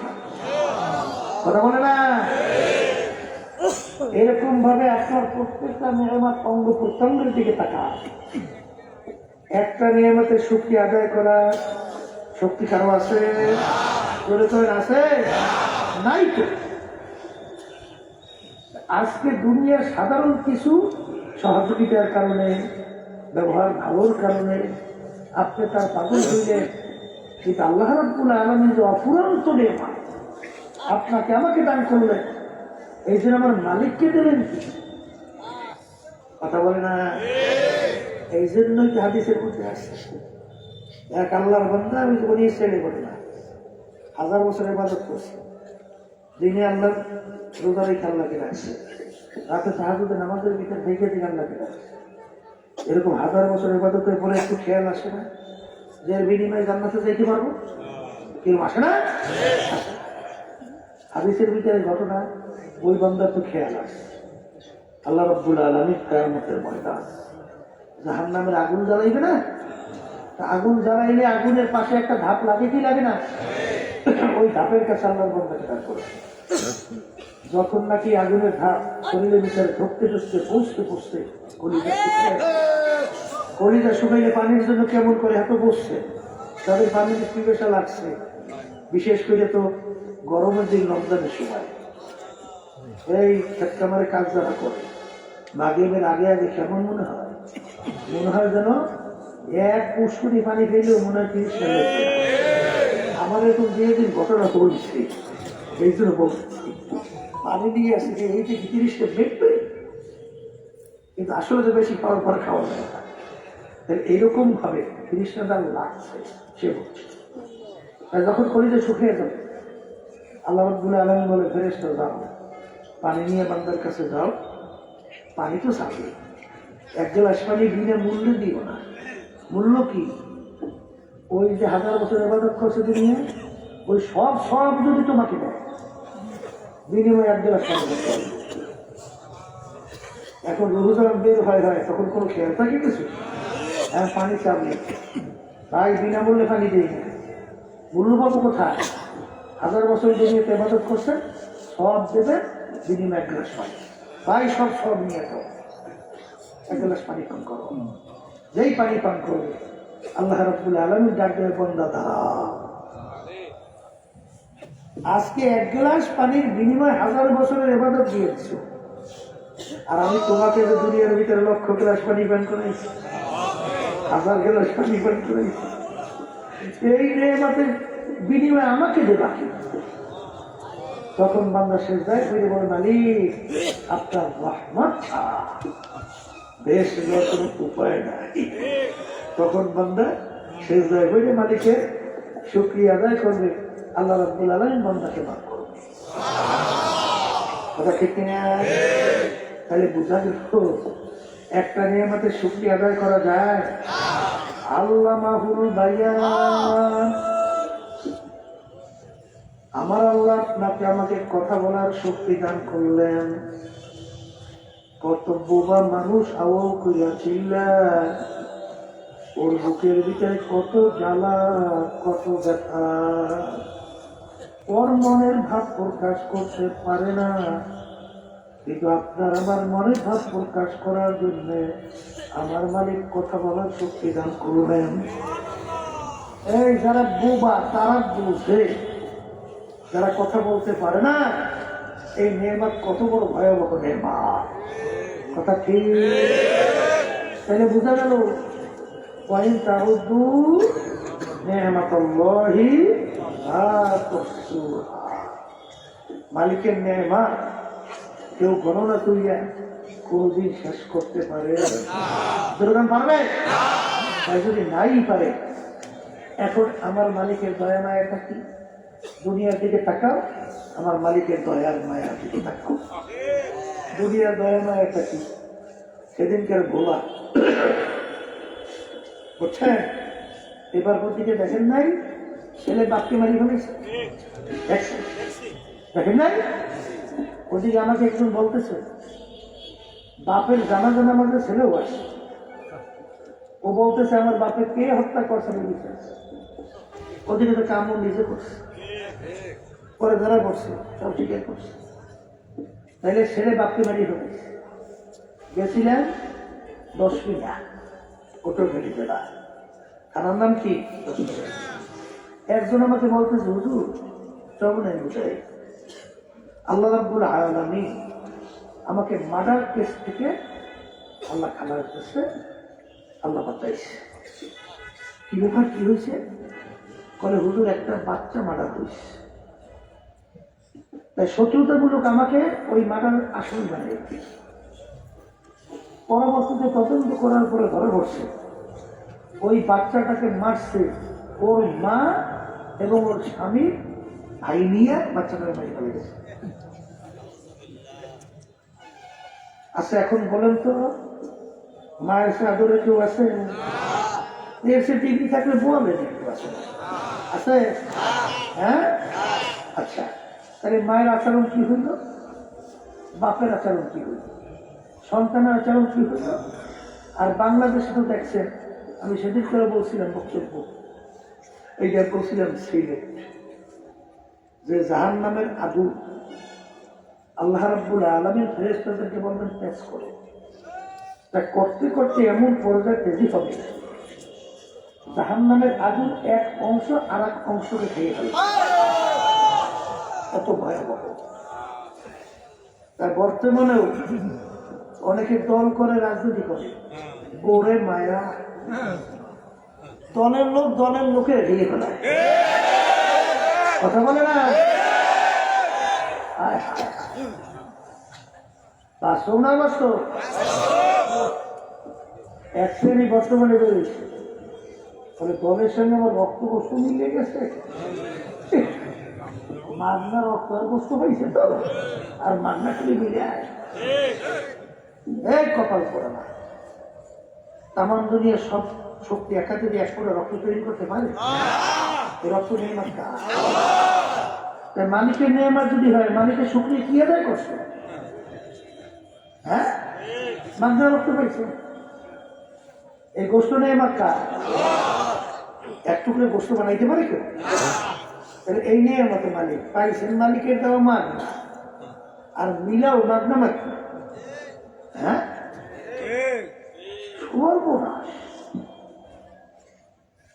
কথা বলে না। এরকম ভাবে আপনার প্রত্যেকটা নিয়ামত অঙ্গ প্রত্যঙ্গের দিকে তাকান। একটা নিয়ামতের শক্তি আদায় করা শক্তি কারো আছে? আছে নাই তো। আজকে দুনিয়ার সাধারণ কিছু সহযোগিতার কারণে, ব্যবহার ভালোর কারণে আপনি তার পাগল হইলে, কিন্তু আল্লাহ রাব্বুল আলামিন যে অফুরন্ত নিয়ামত আপনাকে আমাকে দান করলেন, এই জন্য আমার মালিককে দিলেন কি? কথা বলে না। এই জন্যই তো হাদিসের মধ্যে আসছে এক আল্লাহর বান্দা, আমি তো বলি ছেলে বলে না, 1000 বছর ইবাদত করছে, দিনে আল্লাহ রোজা রেখে আল্লাহকে রাখছে, রাতে তাহাজ্জুদে নামাজের ভিতরে দেখে দিকে আল্লাহকে রাখছে। এরকম 1000 বছর ইবাদতের পরে একটু খেয়াল আসে না যে বিনিময়ে জান্নাতে যাইতে পারবো? কেউ আসে না? হাদিসের ভিতরে ঘটনা, ওই বান্দার তো খেয়াল আসে। আল্লাহ রাব্বুল আলামিন কিয়ামতের ময়দান জাহান্নামের আগুন জ্বালাইবে না, আগুন জ্বালাইলে আগুনের পাশে একটা ধাপ লাগে কি লাগে না? ওই ধাপের কাছে আল্লাহর বান্দাকে দান করে, যখন নাকি আগুনের ধাপ শরীরের ভিতরে ঢুকতে ঢুকতে পৌঁছতে পৌঁছতে কলিজা শুকাইলে পানির জন্য কেমন করে এত বসছে, তাদের পানির পিপাসা লাগছে, বিশেষ করে তো গরমের দিন রমজানের সময় এই খেতকামারে কাজ যারা করে মাগরিবের আগে আগে কেমন মনে হয়? মনে হয় যেন এক পুষ্করি পানি পেলেও মনে হয় 30 মিনিট। আমার এরকম যে দিন ঘটনা বলছি, এই জন্য বলছি পানি নিয়ে আসছে যে এই যে 30টা মেটবে, কিন্তু আসলে তো বেশি খাওয়ার পর খাওয়া যায় না। এইরকম ভাবে 30টা লাগছে সে বলছে। যখন কলিজা শুকিয়ে যাবে, আল্লাহ রাব্বুল আলামিন বলে ফেরেশতা যাও, পানি নিয়ে বান্দার কাছে যাও, পানি তো চাবে, এক গ্লাস পানি বিনা মূল্যে দিও না। মূল্য কি? ওই যে 1000 বছর ইবাদত করছে দুনিয়া, ওই সব সব যদি তোমাকে দেয়, বিনিময়ে এক গ্লাস পানি দিতে হবে। এখন রুহু যখন বের হয় তখন কোনো খেয়াল থাকে কিছু? হ্যাঁ, পানি চাবে, তাই বিনামূল্যে পানি দিই না। মূল্য পাবো কোথায়? 1000 বছর দুনিয়াতে ইবাদত করছেন, সব দেবে বিনিময়ে এক গ্লাস পানি। তাই সব সব নিয়ে তো এক গ্লাস পানি পান করো। যেই পানি পান করবে আল্লাহ রাব্বুল আলামিন ডাক দেবে, বান্দা দাঁড়াও, আজকে এক গ্লাস পানির বিনিময়ে 1000 বছরের ইবাদত দিয়েছ, আর আমি তোমাকে যে দুনিয়ার ভিতরে 1,00,000 গ্লাস পানি পান করাইছি, 1000 গ্লাস পানি পান করাইছি, এই নেয়ামতের বিনিময়ে আমাকে দেবা কি? তখন বান্দা সেজদায় ফিরে বলে, মালিক আপনার রহমত ছাড়া বেশ কোনো উপায় নাই। তখন বান্দা সেজদায় ফিরে মালিকের শুকরিয়া আদায় করবে, আল্লাহ রাব্বুল আলামিন বান্দাকে মাফ করবে। কথা ঠিক কিনা? তাহলে বোঝা গেল একটা নিয়ামতের শুকরিয়া আদায় করা যায়। আল্লাহ মাহুল বায়ান, আমার আল্লাহ আপনাকে আমাকে কথা বলার শক্তি দান করলেন। কত বোবা মানুষ আওয়াজ করিয়াছিল, ওর বুকের ভিতরে কত জ্বালা, কত ব্যথা, ওর মনের ভাব প্রকাশ করতে পারে না। কিন্তু আপনার আমার মনের ভাব প্রকাশ করার জন্য আমার মালিক কথা বলার শক্তি দান করবেন। এই যারা বোবা তারা বুঝে, যারা কথা বলতে পারে না, এই নেয়ামত কত বড় ভয়াবহ নেয়ামত। কথা ঠিক? তাহলে বোঝা গেল ওয়াইন তাউদ্দু নেয়ামাতুল্লাহি লা তুহসুহা। মালিকের নেয়ামত কেউ গণনা করিয়া কোনদিন শেষ করতে পারে দুর্গান পারবে? তাই যদি নাই পারে, এখন আমার মালিকের দয়া মায়াটা কি? দুনিয়ার দিকে তাকাও, আমার মালিকের দয়ার মায়ার দিকে তাকাও। দুনিয়ার দয়া মায়াটা কি? সেদিনকার ভোলা বুঝছেন? এবার প্রতিকে দেখেন নাই ছেলে বাপকে মারি ফেলেছে, দেখেন নাই? ওদিকে আমাকে একজন বলতেছে বাপের জানাজা নামাজে ছেলেও আসে, ও বলতেছে আমার বাপের কে হত্যা করছে বিচার। ওদিকে তো কামড় নিজে করছে, পরে ধরা পড়ছে, সব স্বীকার করছে। তাইলে ছেলে বাপকে মারিয়ে ফেলেছে। গেছিলেন 10 মিনিট ওটো ফেলি বেড়া, থানার নাম কি? একজন আমাকে বলতেছে হুজুর সব নাই বুঝাই, আল্লাহ রাব্বুল আলামিন আমাকে মার্ডার কেস থেকে আল্লাহ খালার কাছে আল্লাহ বাঁচাইছে। কি ব্যাপার, কি হয়েছে? বলে হুজুর একটা বাচ্চা মার্ডার হয়েছে, তাই শত্রুতামূলক আমাকে ওই মার্ডার আসামি বানিয়ে দিয়েছে। পরবর্তীতে তদন্ত করার পরে ধরে পড়ছে ওই বাচ্চাটাকে মারছে ওর মা এবং ওর স্বামী ভাই নিয়ে বাচ্চাটাকে মারি ফেলে গেছে। আচ্ছা এখন বলেন তো, মায়ের সে আদরে কেউ আছে? এর সে ডিগ্রি থাকলে বোয়ালে কেউ আছে? আছে? হ্যাঁ, আচ্ছা তাহলে মায়ের আচরণ কি হইল, বাপের আচরণ কি হইল, সন্তানের আচরণ কি হইল? আর বাংলাদেশে তো দেখছেন, আমি সেদিন করে বলছিলাম বক্তব্য, এইটা বলছিলাম সিলেট, যে জাহান্নামের আগুন আল্লাহ রাব্বুল আলামিন ফেরেশতাদেরকে বলবেন তেজ করো। তা করতে করতে এমন পর্যায়ে তেজি হবে জাহান্নামের আগুন এক অংশ আর এক অংশকে খেয়ে ফেলবে, এত ভয়াবহ। তার বর্তমানেও অনেকে দল করে, রাজনীতি করে, ওরে মায়া, দলের লোক দলের লোকে ভেঙে ফেলায়, কথা বলে না? বাস্তব না বাস্তব? এক শ্রেণী বর্তমানে বেরিয়েছে, ফলে দলের সঙ্গে আমার রক্ত কষ্ট মিলিয়ে গেছে, মাগনা রক্ত আর কষ্ট পাইছে তো, আর মাগনা খালি মিলে আয় এক কপাল করে না। তামান দুনিয়ার সব শক্তি একা যদি এক করে রক্ত তৈরি করতে পারে, রক্ত নেয়ামত কার? তাই মালিকের নেয়ামত যদি হয়, মালিকের শুকরিয়া কি আদায় করছে? হ্যাঁ, মাগনা রক্ত পাইছে, এই গোস্ত নেয়ামত কার? এক টুকরে গোস্ত বানাইতে পারে কেউ? তাহলে এই নেয়ামতের মালিক পাইছেন, মালিকের দেওয়া মাগনা, আর মিলাও মাগনা মাত্র। হ্যাঁ, সর্বনাশ।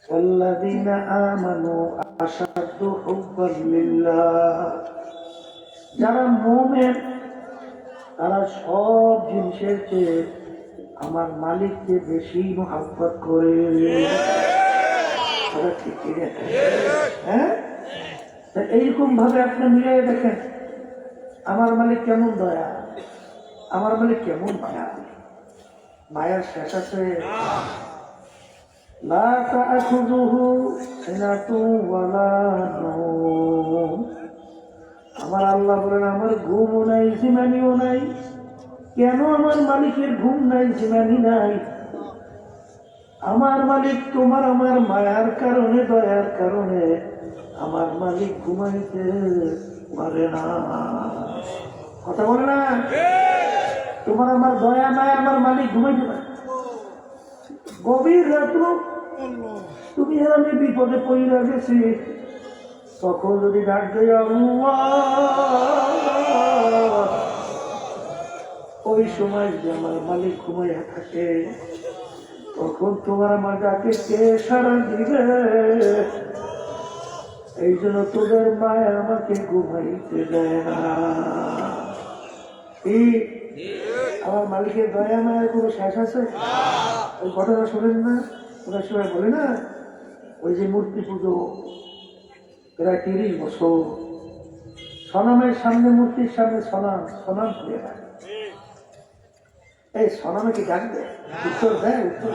والذين آمنوا أشد حبا لله, যারা মুমিন তারা সব জিনিসের চেয়ে আমার মালিককে বেশি মহব্বত করে। হ্যাঁ, এইরকম ভাবে আপনি মিলিয়ে দেখেন আমার মালিক কেমন দয়া, আমার মালিক কেমন মায়া। মায়ার শেষ আছে? লা তা'খুযুহু সিনাতুন ওয়ালা নাওম। আমার আল্লাহ বলেন আমার ঘুমও নাই, জিমানিও নাই। কেন আমার মালিকের ঘুম নাই, জিমানি নাই? আমার মালিক তোমার আমার মায়ার কারণে, দয়ার কারণে আমার মালিক ঘুমাইতে পারে না, কথা বলে না? তোমার আমার দয়া মায়া, আমার মালিক ঘুমাইতে পারে। গভীর রাত্র তুমি আর আমি বিপদে পড়ে গেছি, তখন যদি ডাক দেয় আল্লাহ, ওই সময় যদি আমার মালিক ঘুমাইয়া থাকে, তখন তোমার আমার ডাকে কে সারা দিবে? এই জন্য তোদের মায়া আমাকে ঘুমাইতে দেয় না। আমার মালিকের দয়া মায়ের কোনো শেষ আছে? ওই ঘটনা শোনেন না? ওরা সবাই বলে না, ওই যে মূর্তি পুজো প্রায় 30 বছর, সনামের সামনে, মূর্তির সামনে সনাম সনাম হয়ে থাকে। এই সনামে কি ডাক দেয়? উত্তর দেয়? উত্তর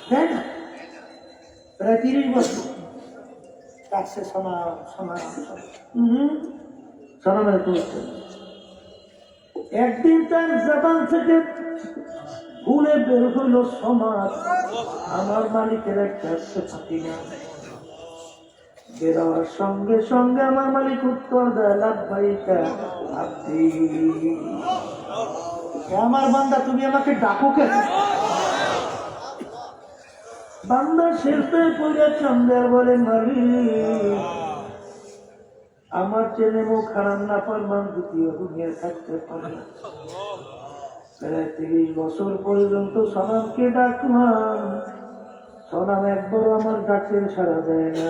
দেয় না। প্রায় 30 বছর কাছে সনাম সনাম সনামের কোনো উত্তর। একদিন তার জবান থেকে ভুলে বের হইল সমাজ, আমার মালিকের একটা ফাঁকি না। বেরোয়ার সঙ্গে সঙ্গে আমার মালিক উত্তর দেয়, লাভবাহিকা আব্দি, আমার বান্দা তুমি আমাকে ডাকো কেন? বান্দা শেষে পড়ে চন্দ্র বলে, মালিক আমার চেনে মুখ হারাম না পারলাম, দ্বিতীয় দুনিয়া থাকতে পারে না। প্রায় 30 বছর পর্যন্ত সনামকে ডাকলাম, সনাম একবার আমার ডাকের সাড়া দেয় না।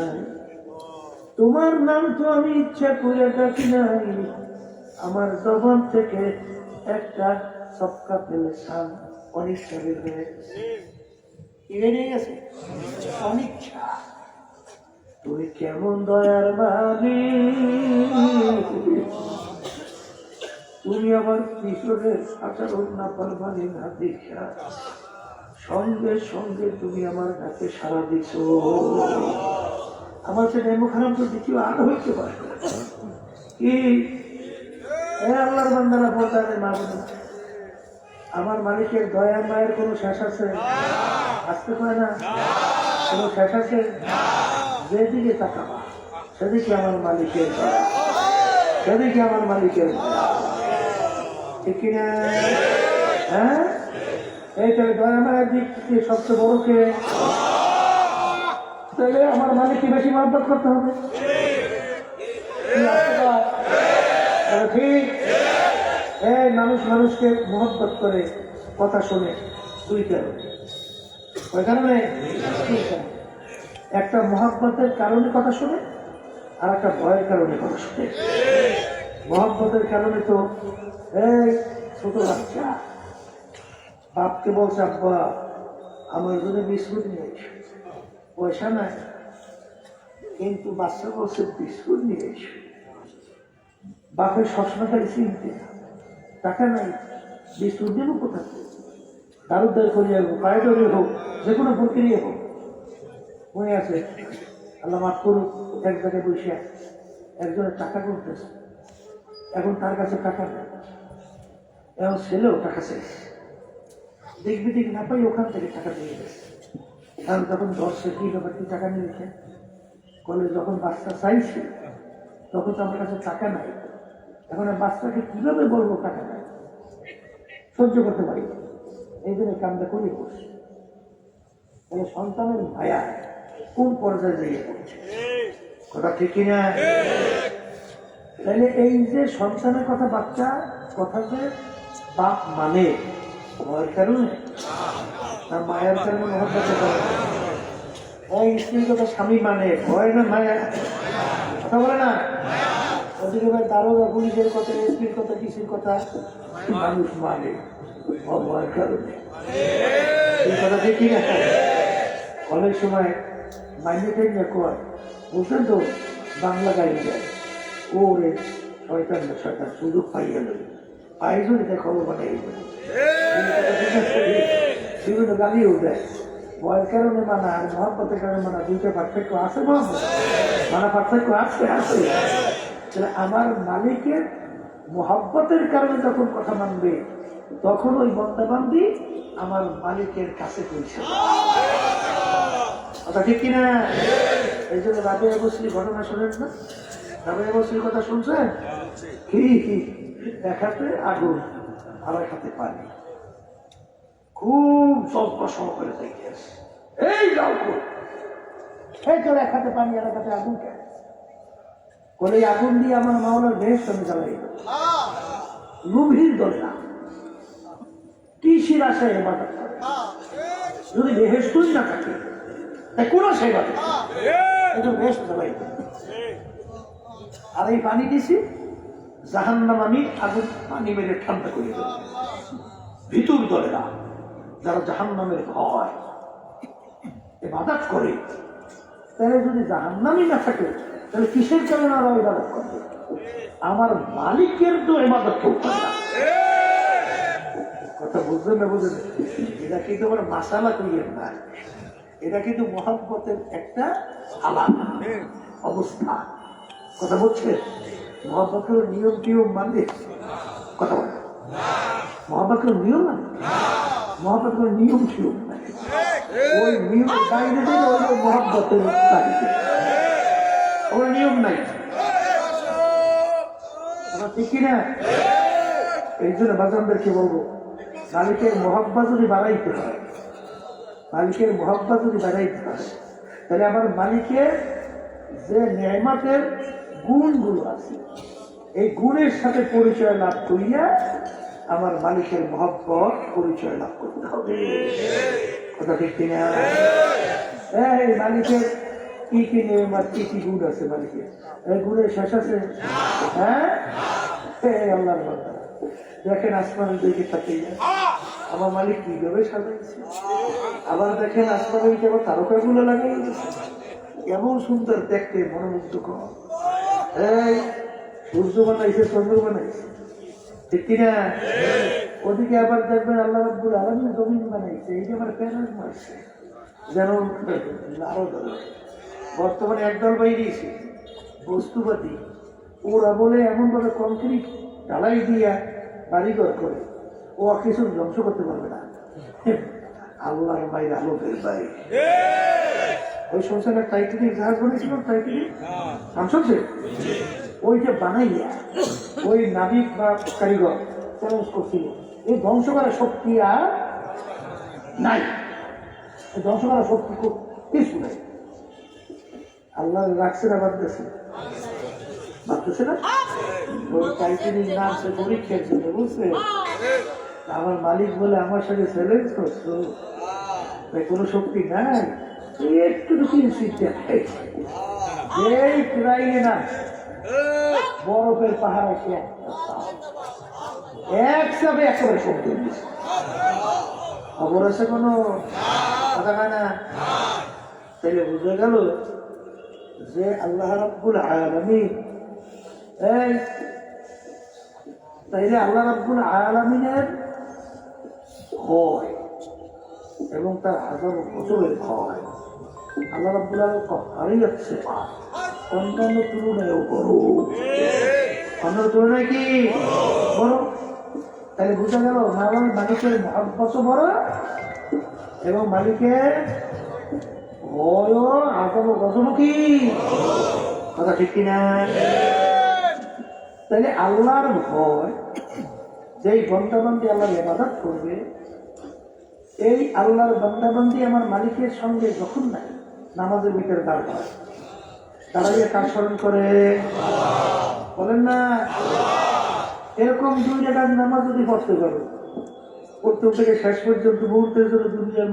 তোমার নাম তো আমি ইচ্ছা করে ডাকি নাই, আমার জবান থেকে একটা সবকা পেলে সাম অনিচ্ছা বের হয়ে গেছে। অনিচ্ছা। তুমি কেমন দয়ার মালিক, তুমি আমার কিশোরের আচরণ না পারবানি না দেখা সঙ্গে সঙ্গে তুমি আমার কাছে সারা দিছ। আমার সে নেমো খারাপ তো দ্বিতীয় আর হইতে পারে কি? আল্লাহর বান্দারা বলতে মা বলে, আমার মালিকের দয়া মায়ের কোনো শেষ আছে? আসতে পারে না, কোনো শেষ আছে? যেদিকে তাকাবা সেদিকে আমার মালিকের দয়া, সেদিকে আমার মালিকের দয়া, ঠিক কিনা? হ্যাঁ, এইটাই দয়া মায়ের দিক থেকে সবচেয়ে বড় কে? তাহলে আমার মালিককে বেশি মহব্বত করতে হবে। ঠিক, এই মানুষ মানুষকে মহব্বত করে কথা শোনে দুই কারণে। ওই কারণে একটা মহব্বতের কারণে কথা শোনে, আর একটা ভয়ের কারণে কথা শোনে। মহব্বতের কারণে তো এই ছোট বাচ্চা বাপকে বলছে, আব্বা আমার জন্য বিস্কুট নিয়ে এসো, পয়সা নাই, কিন্তু বাচ্চা বলছে বিস্কুট নিয়ে এসো। বাপের সবসময় খালি চিনতে, টাকা নাই, বিস্কুট দেবো কোথায়? দারুদ্দার করিয়ে হোক, পায়ডরে হোক, যে কোনো প্রক্রিয়া হোক। মনে আছে, আল্লাহ মাফ করুক, এক জায়গায় বসে একজনের টাকা করতেছে, এখন তার কাছে টাকা নেই, এখন ছেলেও টাকা শেষ, দেখবি দেখ না পাই ওখান থেকে টাকা নিয়ে গেছে। কারণ যখন 10 কি ব্যাপার কি টাকা নিয়েছে, কলেজ যখন বাচ্চা চাইছে তখন তো আমার কাছে টাকা নাই, এখন বাচ্চাকে কিভাবে বলবো টাকা নাই, সহ্য করতে পারি, এই জন্য কামটা করি বসে। তাহলে সন্তানের মায়া কোন পর্যায়ে যেয়ে পড়ছে, কথা ঠিক কিনা? তাহলে এই যে সন্তানের কথা, বাচ্চা কথা যে বাপ মানে ভয়ের কারণে না মায়ের কারণে মহব্বতের কারণে? এই স্ত্রীর কথা স্বামী মানে ভয় না মায়া? কথা বলে না? ওদিকে ভাই দারোগা পুলিশের কথা, স্ত্রীর কথা, কিসের কথা মানুষ মানে ভয়ের কারণে। এই কথা দেখি না, অনেক সময় মাইনে নিয়ে কয়, বুঝলেন তো, বাংলা গাড়ি যায়, ওরে শয়তান না শয়তান, সুযোগ পাইয়া নেই, পাইজনে খবর বানাই বিভিন্ন গালিও দেয়। ভয়ের কারণে মানা আর মহব্বতের কারণে মানা, দুইটা পার্থক্য আছে, মানা পার্থক্য আছে আছে। আমার মালিকের মহব্বতের কারণে যখন কথা মানবে, তখন ওই বন্দাবান্দি আমার মালিকের কাছে পৌঁছে। কথা ঠিক কিনা? এই জন্য রাবেয়া বসরির ঘটনা শোনেন না? রাবেয়া বসরির কথা শুনছেন? কি দেখাতে আগুন, আবার খাতে পানি, খুব যত্ন সহকারে দেখে আসে। এই যাও এই তোর এক হাতে পানি আর এক হাতে আগুন কেন? বলে এই আগুন দিয়ে আমার মাওলার বেহেশত আমি জ্বালাই দেব। গভীর দরজা কিসের আশায় ইবাদত করে? যদি বেহেশতই না থাকে তাই কোন আশায় ইবাদত করে? বেহেশত জ্বালাই দেব। আর এই পানি দিছি জাহান্নাম আমি আগুন পানি মেরে ঠান্ডা করে দেব। ভিতর দলেরা যারা জাহান্নামের ভয় ইবাদত করে, তাহলে যদি জাহান্নামই না থাকে তাহলে কিসের কারণে ওরা ইবাদত করবে? আমার মালিকের তো ইবাদত কেউ করে না। কথা বুঝলেন না? বুঝলেন? এটা কিন্তু আমার মাসালা করিয়েন না, এটা কিন্তু মহব্বতের একটা আলাদা অবস্থা। কথা বলছেন? মহব্বতের নিয়ম টিয়ম মানে কথা বলে মহব্বতের নিয়ম মানে মহব্বতের নিয়ম টিয়ম মানে ওই নিয়মের বাইরে থেকে ওই মহব্বতের বাইরে ওর নিয়ম নাই। ঠিক কিনা? এই জন্য বাজানদেরকে বলবো, মালিকের মহব্বা যদি বাড়াইতে হয়, মালিকের মহব্বা যদি বাড়াইতে হয়, তাহলে আমার মালিকের যে নেয়ামতের গুণগুলো আছে এই গুণের সাথে পরিচয় লাভ করিয়া আমার মালিকের মহব্বত পরিচয় লাভ করতে হবে। কথা ঠিক কিনা? এই মালিকের কি কি নেয়ামত, কি কি গুণ আছে মালিকের? এই গুণের শেষ আছে? হ্যাঁ, আল্লাহর বান্দা দেখেন আসমানের দিকে তাকিয়ে যায়, আমার মালিক কিভাবে সাজাইছে। আবার দেখেন আসমানের দিকে আবার তারকাগুলো লাগাই দিয়েছে, এমন সুন্দর দেখতে, মনোমুগ্ধকর। এই সূর্য বানাইছে, চন্দ্র বানাইছে, ঠিক কিনা? ওদিকে আবার দেখবেন আল্লাহ রাব্বুল আলামিন জমিন বানাইছে, এই যে আমার প্যানেল মারছে যেন আরো দল। বর্তমানে একদল বাইরেছে বস্তুবাদী, ওরা বলে এমন ভাবে কংক্রিট ঢালাই দিয়া বাড়িঘর করে ও কিছু ধ্বংস করতে পারবে না। আল্লাহর বাইরে আলোকের বাইরে ওই সংসারের টাইটানিক জাহাজ বানিয়েছিল, টাইটানিক নাম শুনছে? ওই যে বানাইয়া ওই নাবিক বা কারিগর চ্যালেঞ্জ করছিল, এই ধ্বংস করার শক্তি আর নাই, ধ্বংস করার শক্তি কিছু নাই। আল্লাহ রাখছে না বাঁধতেছে? বাঁধতেছে না? ওই টাইটানিক নাম সে পরীক্ষার জন্য, বুঝছে? আমার মালিক বলে আমার সাথে চ্যালেঞ্জ করছো, তাই কোনো শক্তি নাই, একটু এই ট্রাইলে না বরফের পাহাড় আছে একসাথে একেবারে শক্তি খবর আছে কোনো কথা হয় না। তাইলে বুঝে গেল যে আল্লাহ রাব্বুল আলামিন, এই তাইলে আল্লাহ রাব্বুল আলামিনের ভয় এবং তার হাজারো বছরের ভয়, আল্লাহ রাব্বুল আলামিন কখনই যাচ্ছে অন্যান্য তুলনায়ও বড়, অন্য তুলনায় কি বড়? তাহলে বুঝা গেল মালিকের মহব্বত বড় এবং মালিকের ভয় হাজারো বছর কি কথা, ঠিক কিনা? তাহলে আল্লাহর ভয়, যেই বান্দাবান্দি আল্লাহর ইবাদত করবে, এই আল্লাহর বান্দাবান্দি আমার মালিকের সঙ্গে যখন নাই নামাজের ভিতরে দাঁড়ায়, দাঁড়াইয়ে কাজ স্মরণ করে, বলেন না? এরকম দুই জায়গার নামাজ যদি পড়তে পারো, প্রথম থেকে শেষ পর্যন্ত মুহূর্তের জন্য দুনিয়ার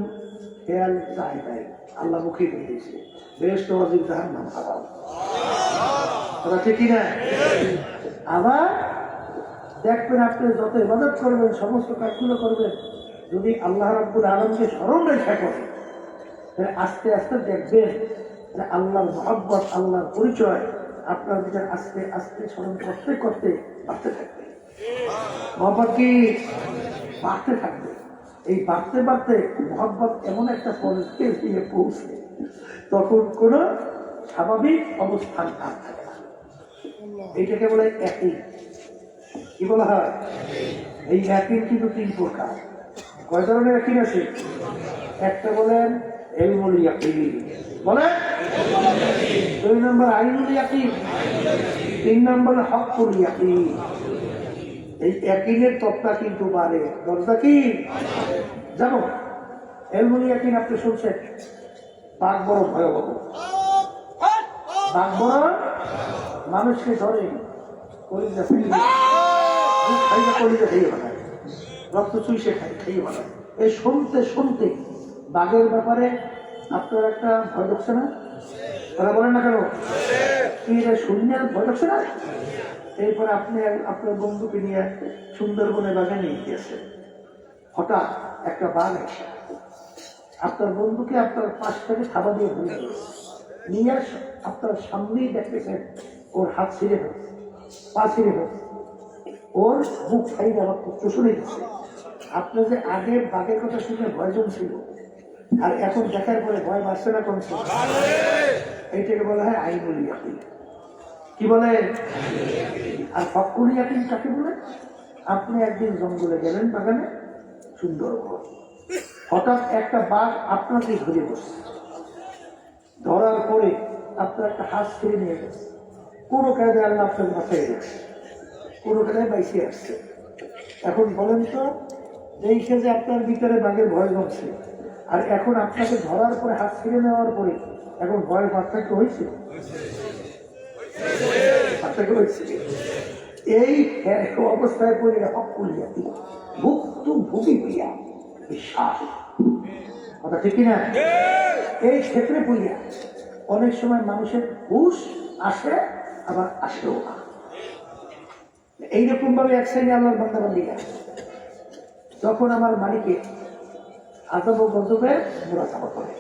খেয়াল যায় তাই আল্লাহ মুখে দিয়ে দিয়েছে বেহেশত ওয়াজিব জাহান্নাম হারাম, কথা ঠিক কিনা? আবার দেখবেন আপনি যত ইবাদত করবেন, সমস্ত কাজগুলো করবেন, যদি আল্লাহ রাব্বুল আলামিনকে স্মরণ রেখা করে, তাহলে আস্তে আস্তে দেখবেন যে আল্লাহর মহব্বত, আল্লাহর পরিচয় আপনার ভিতরে আস্তে আস্তে স্মরণ করতে করতে বাড়তে থাকবে। মহব্বত কি বাড়তে থাকবে। এই বাড়তে বাড়তে মহব্বত এমন একটা পর্যায়ে গিয়ে পৌঁছে, তখন কোনো স্বাভাবিক অবস্থান আর থাকে না। এইটাকে বলে একই। কি বলা হয়? এই একই কিন্তু তিন প্রকার। কয় ধরনের একই আছে? একটা বলেন ইলমুল ইয়াকিন, বলেন 2 নম্বর আইনুল ইয়াকিন, 3 নম্বর হকুল ইয়াকিন। এই ইয়াকিনের তত্ত্বা কিন্তু বাড়ে, দরজা কি জানো? ইলমুল ইয়াকিন আপনি শুনছেন, বাঘ বড় ভয়াবহ, বাঘ বড় মানুষকে ধরে কলিজা ফেলিয়ে খাইয়া কলিজা খেয়ে বানায়, রক্ত চুইসে খেয়ে বানায়। এই শুনতে শুনতে বাঘের ব্যাপারে আপনার একটা ভয় ঢুকছে না? তারা বলেন না কেন? কি শূন্য ভয় ঢুকছে না? এরপরে আপনি আপনার বন্ধুকে নিয়ে সুন্দরবনে বাঘে নিয়ে গিয়েছেন। হঠাৎ একটা বাঘ এসে আপনার বন্ধুকে আপনার পাশ থেকে থাবা দিয়ে ভুলে নিয়ে আপনার সামনেই দেখতেছেন ওর হাত ছিঁড়ে হোক, পা ছিঁড়ে হোক, ওর মুখ সাইড আবার চুষণে গেছে। আপনার যে আগে বাঘের কথা শুনে ভয় জমছিল, আর এখন দেখার পরে ভয় বাড়ছে না কমছে? এইটাকে বলা হয় আইনুল ইয়াকিন। কি বলে? আর ফক্কুল ইয়াকিন কাকে বলে? আপনি একদিন জঙ্গলে গেলেন, বাগানে, সুন্দরবন, হঠাৎ একটা বাঘ আপনাকে ঘুরে বসছে, ধরার পরে আপনার একটা হাত ছেড়ে নিয়ে গেছে, কোনো কায়দায় আল্লাহ আপনার মাথায় গেছে, কোনো কায়দায় বাইসে আসছে। এখন বলেন তো, এই যে আপনার ভিতরে বাঘের ভয় জমছে, আর এখন আপনাকে ধরার পরে হাত ছেড়ে নেওয়ার পরে এখন ভয়ের পার্থক্য হয়েছে? পার্থক্য হয়েছে। এই অবস্থায় পড়ে হকুল ইয়াকিন, ভুক্তভোগী হইয়া বিশ্বাস কথা ঠিক কিনা? এই ক্ষেত্রে পড়িয়া অনেক সময় মানুষের হুশ আসে, আবার আসেও না। এইরকম ভাবে এক শ্রেণী আল্লাহর বান্দাবান্দীরা যখন আমার মালিকে আযাব ও গজবের মুরাকাবা করে,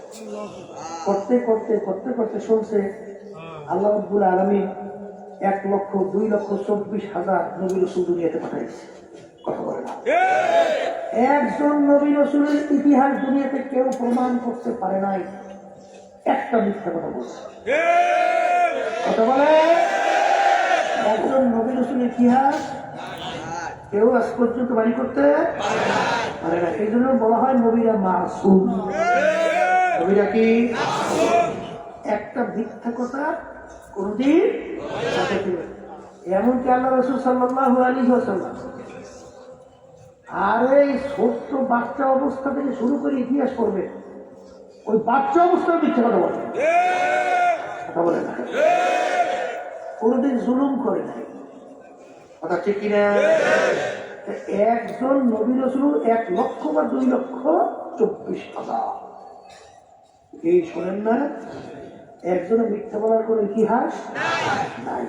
করতে করতে করতে করতে শুনছে আল্লাহ রাব্বুল আলামিন 1,02,24,000 নবী রাসূল দুনিয়াতে পাঠাইছে। কথা বলে না? একজন নবী রাসূলের ইতিহাস দুনিয়াতে কেউ প্রমাণ করতে পারে নাই একটা মিথ্যা কথা বলছে। কথা বলে? একজন নবী রাসূলের ইতিহাস কেউ আজ পর্যন্ত বাড়ি করতে পারে না। এই জন্য বলা হয় নবীরা মাসুম। নবীরা কি? একটা মিথ্যা কথা কোনদিন। এমনকি আল্লাহ রাসূল সাল্লাল্লাহু আলাইহি ওয়াসাল্লাম আর এই ছোট্ট বাচ্চা অবস্থা থেকে শুরু করে ইতিহাস পড়বে, ওই বাচ্চা অবস্থায় মিথ্যা কথা বলে, কথা বলে না, কোনদিন জুলুম করে নাই। কথা ঠিক কিনা? একজন নবী রাসূল 1,00,000 বা 2,24,000। এই শোনেন না, একজনের মিথ্যা বলার কোন ইতিহাস নাই।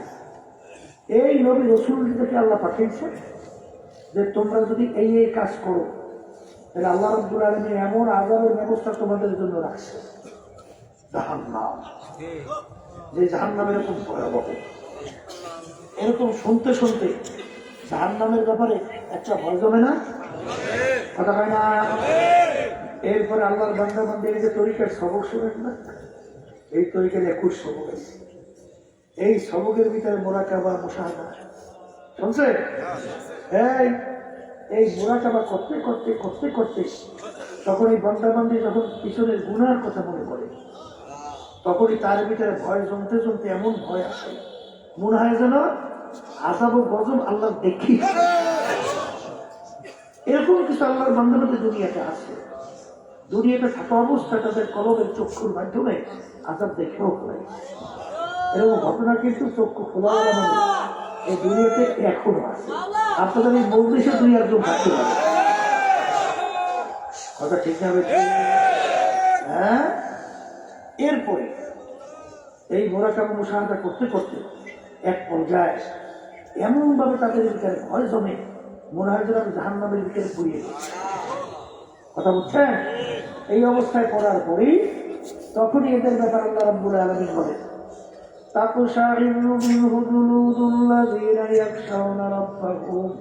এই নবী রাসূলদেরকে আল্লাহ পাঠিয়েছে যে তোমরা যদি এই এই কাজ করো তাহলে আল্লাহ রাব্বুল আলামিন এমন আযাবের ব্যবস্থা তোমাদের জন্য রাখছে, জাহান্নাম। যে জাহান্নাম এরকম ভয়াবহ, এরকম শুনতে শুনতে জাহান্নামের ব্যাপারে একটা ভয় জমে না? কথা হয় না? এরপরে আল্লাহর বান্দা বান্দির যে তরিকার সবক শুনেন না, এই তরিকার 21 সবক আছে। এই সবকের ভিতরে মুরাকাবা, মুশাহাদা শুনছে? এই মুরাকাবা করতে করতে করতে করতে তখন এই বান্দা বান্দি যখন পিছনের গুনার কথা মনে করে, তখনই তার ভিতরে ভয় জমতে জমতে এমন ভয় আসে, মনে হয় যেন আযাব ও গজব আল্লাহ দেখি। এরকম কিছু আল্লাহর বান্দা বান্দি দুনিয়াতে আছে। দুনিয়াতে থাকা অবস্থা তাদের কলবের চক্ষুর মাধ্যমে আযাব দেখেও হয়। এরকম ঘটনা কিন্তু চক্ষু খোলা এই দুনিয়াতে এখনো আছে। আপনাদের এই মজলিসে দুই একজন থাকতে পারে, কথা ঠিক না? হ্যাঁ। এরপরে এই মুরাকাবা মুশাহাদা করতে করতে এক পর্যায়ে এমন ভাবে তাদের ভিতরে ভয় জমে, মনে হয় যেন জাহান্নামের ভিতরে পুড়িয়ে গেছে। কথা বুঝছেন? এই অবস্থায় পড়ার পরেই তখনই এদের ব্যাপার আল্লাহ রাব্বুল আলামিন বলেন, তাকশাইরু মিনহু জুলুদুল্লাযীনা ইয়াখশাউনা রাব্বাহুম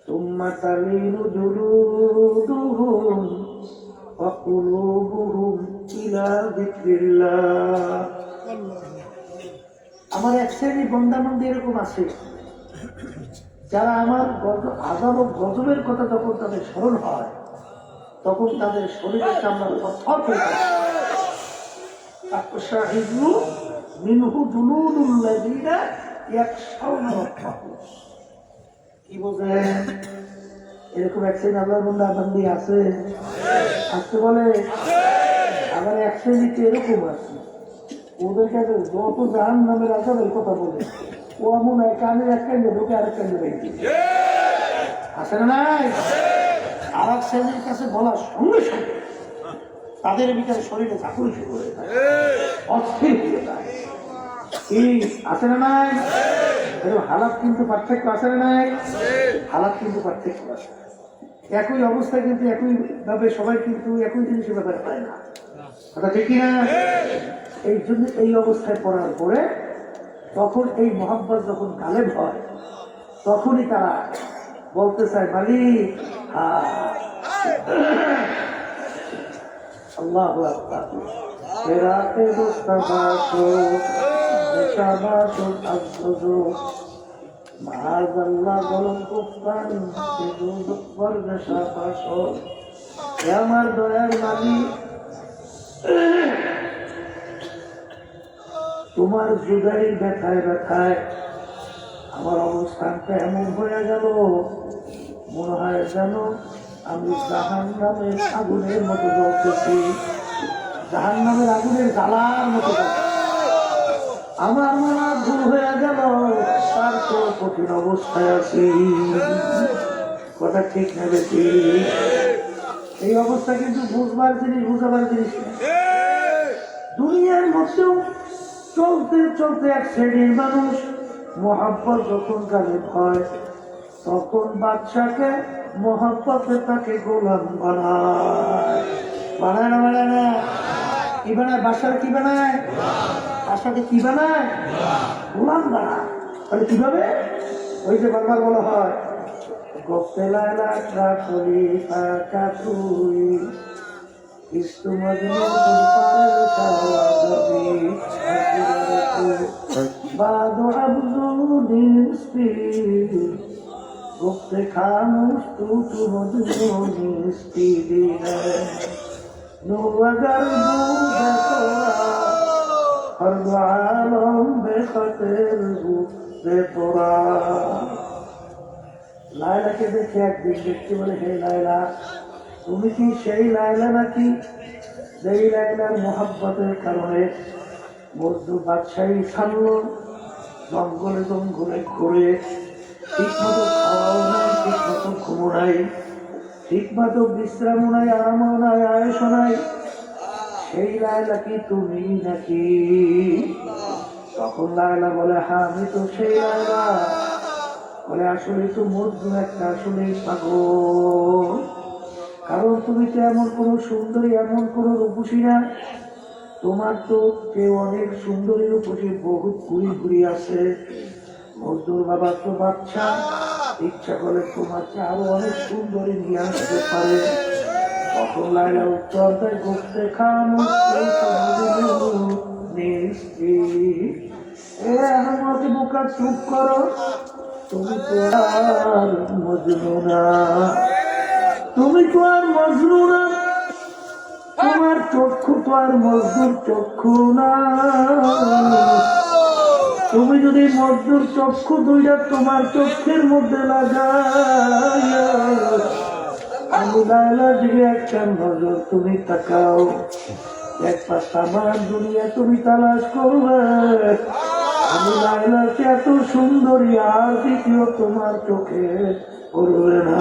সুম্মা তালিনু জুলুদুহুম ওয়া কুলুবুহুম ইলা যিকরিল্লাহ। আমার এক শ্রেণী বান্দা-বান্দী এরকম আছে যারা আমার আযাব ও গজবের কথা যখন তাদের স্মরণ হয়, তখন তাদের শরীরের চামড়া থরথর করে কাঁপে। তাকশাইরু মিনহু জুলুদুল্লাযীনা ইয়াখশাউনা রাব্বাহুম। কি বোঝেন? এরকম এক শ্রেণী আল্লাহর বান্দা-বান্দী আছে, আসতে বলে। আবার এক শ্রেণীতে এরকম আছে ওদের কাছে যত জাহান নামের আসামের কথা বলে ও এমন এক কানে এক কান্দে ঢুকে আরেক কান্দে রেখে আসে না নাই। আর এক শ্রেণীর কাছে বলার সঙ্গে সঙ্গে তাদের ভিতরে শরীরে চাকুরি শুরু হয়ে যায়, অস্থির হয়ে যায়। এই আসে না নাই। হালাত কিন্তু পার্থক্য আসে না নাই, হালাত কিন্তু পার্থক্য আছে। একই অবস্থায় কিন্তু একই ভাবে সবাই কিন্তু একই জিনিসের ব্যাপারে পায় না, কথা ঠিক না? এই জন্য এই অবস্থায় পড়ার পরে তখন এই মোহাম্মদ যখন গালেব হয় তখনই তারা বলতে চায় মালিক আল্লাহ আকবার ফেরাতে দোস্তাবাসো দেশাবাসো আজগো মাআযাল্লাহ গলম কুফান বিদুবর দেশাবাসো। হে আমার দয়ার মালিক, তোমার জুদাই ব্যথায় ব্যথায় আমার অবস্থানটা এমন হয়ে গেল, মনে হয় যেন আমি জাহান্নামের আগুনের মতো জ্বলতেছি, জাহান্নামের আগুনের জ্বালার মতো আমার মনে ভুল হয়ে গেল, তার তো কঠিন অবস্থায় আছি, কথা ঠিক না বেশি? এই অবস্থা কিন্তু বুঝবার জিনিস, বুঝাবার জিনিস না। দুনিয়ার মধ্যেও চলতে চলতে এক শ্রেণীর মানুষ মোহাব্বত যখন গালেব হয় তখন বাদশাকে মোহাব্বতে তাকে গোলাম বানায়, বানায় না বানায় না? কি বানায়? বাদশার কি বানায়? বাদশাকে কি বানায়? গোলাম বানায়। তাহলে কিভাবে? ওই যে বারবার বলা হয় গপ্তে লায়লা খলিফা কাতুই ইস্তু মজনু পারে সাওয়াদি বাদু আবদু নিস্তি গপ্তে খামুশ তু মজনু নিস্তি দিনে নো আগার বুঝে তোরা হর আলম বেখতের বুঝে তোরা। লায়লাকে দেখে একদিন দেখতে বলে, হে লায়লা, তুমি কি সেই লায়লা নাকি যেই লায়লার মোহাব্বতের কারণে মজনু বাদশাহী ছাড়ল, জঙ্গলে জঙ্গলে ঘুরে, ঠিক মতো খাওয়াও নাই, ঠিক মতো ঘুমো নাই, ঠিক মতো বিশ্রামও নাই, আরামও নাই, আয়েসও নাই, সেই লায়লা কি তুমি নাকি? তখন লায়লা বলে, হ্যাঁ আমি তো সেই লায়লা। বলে আসলে তো মজনু একটা আসলে পাগল, কারণ তুমি তো এমন কোন সুন্দরী, এমন কোন রূপসী না, তোমার তো কেউ অনেক সুন্দরী রূপসী বহুত ঘুরি ঘুরি আছে। মজনুর বাবা তো বাচ্চা, ইচ্ছা করে তোমাকে আরো অনেক সুন্দরী নিয়ে আসতে পারে। তখন লায়লা উত্তর দেয়, গোপতে খানো আমাকে বোকা চুপ করো, তুমি তো আর মজনু না, তুমি তো আর মজনু না, তোমার চক্ষু তো আর মজনুর চক্ষু না। তুমি যদি মজনুর চক্ষু দুইটা তোমার চক্ষের মধ্যে লাগাইয়া আমি লায়লার দিকে একটা নজর তুমি তাকাও, এক পাশ আমার দুনিয়া তুমি তালাশ করবে, আমি লায়লাকে এত সুন্দরী আর দ্বিতীয় তোমার চোখে করবে না।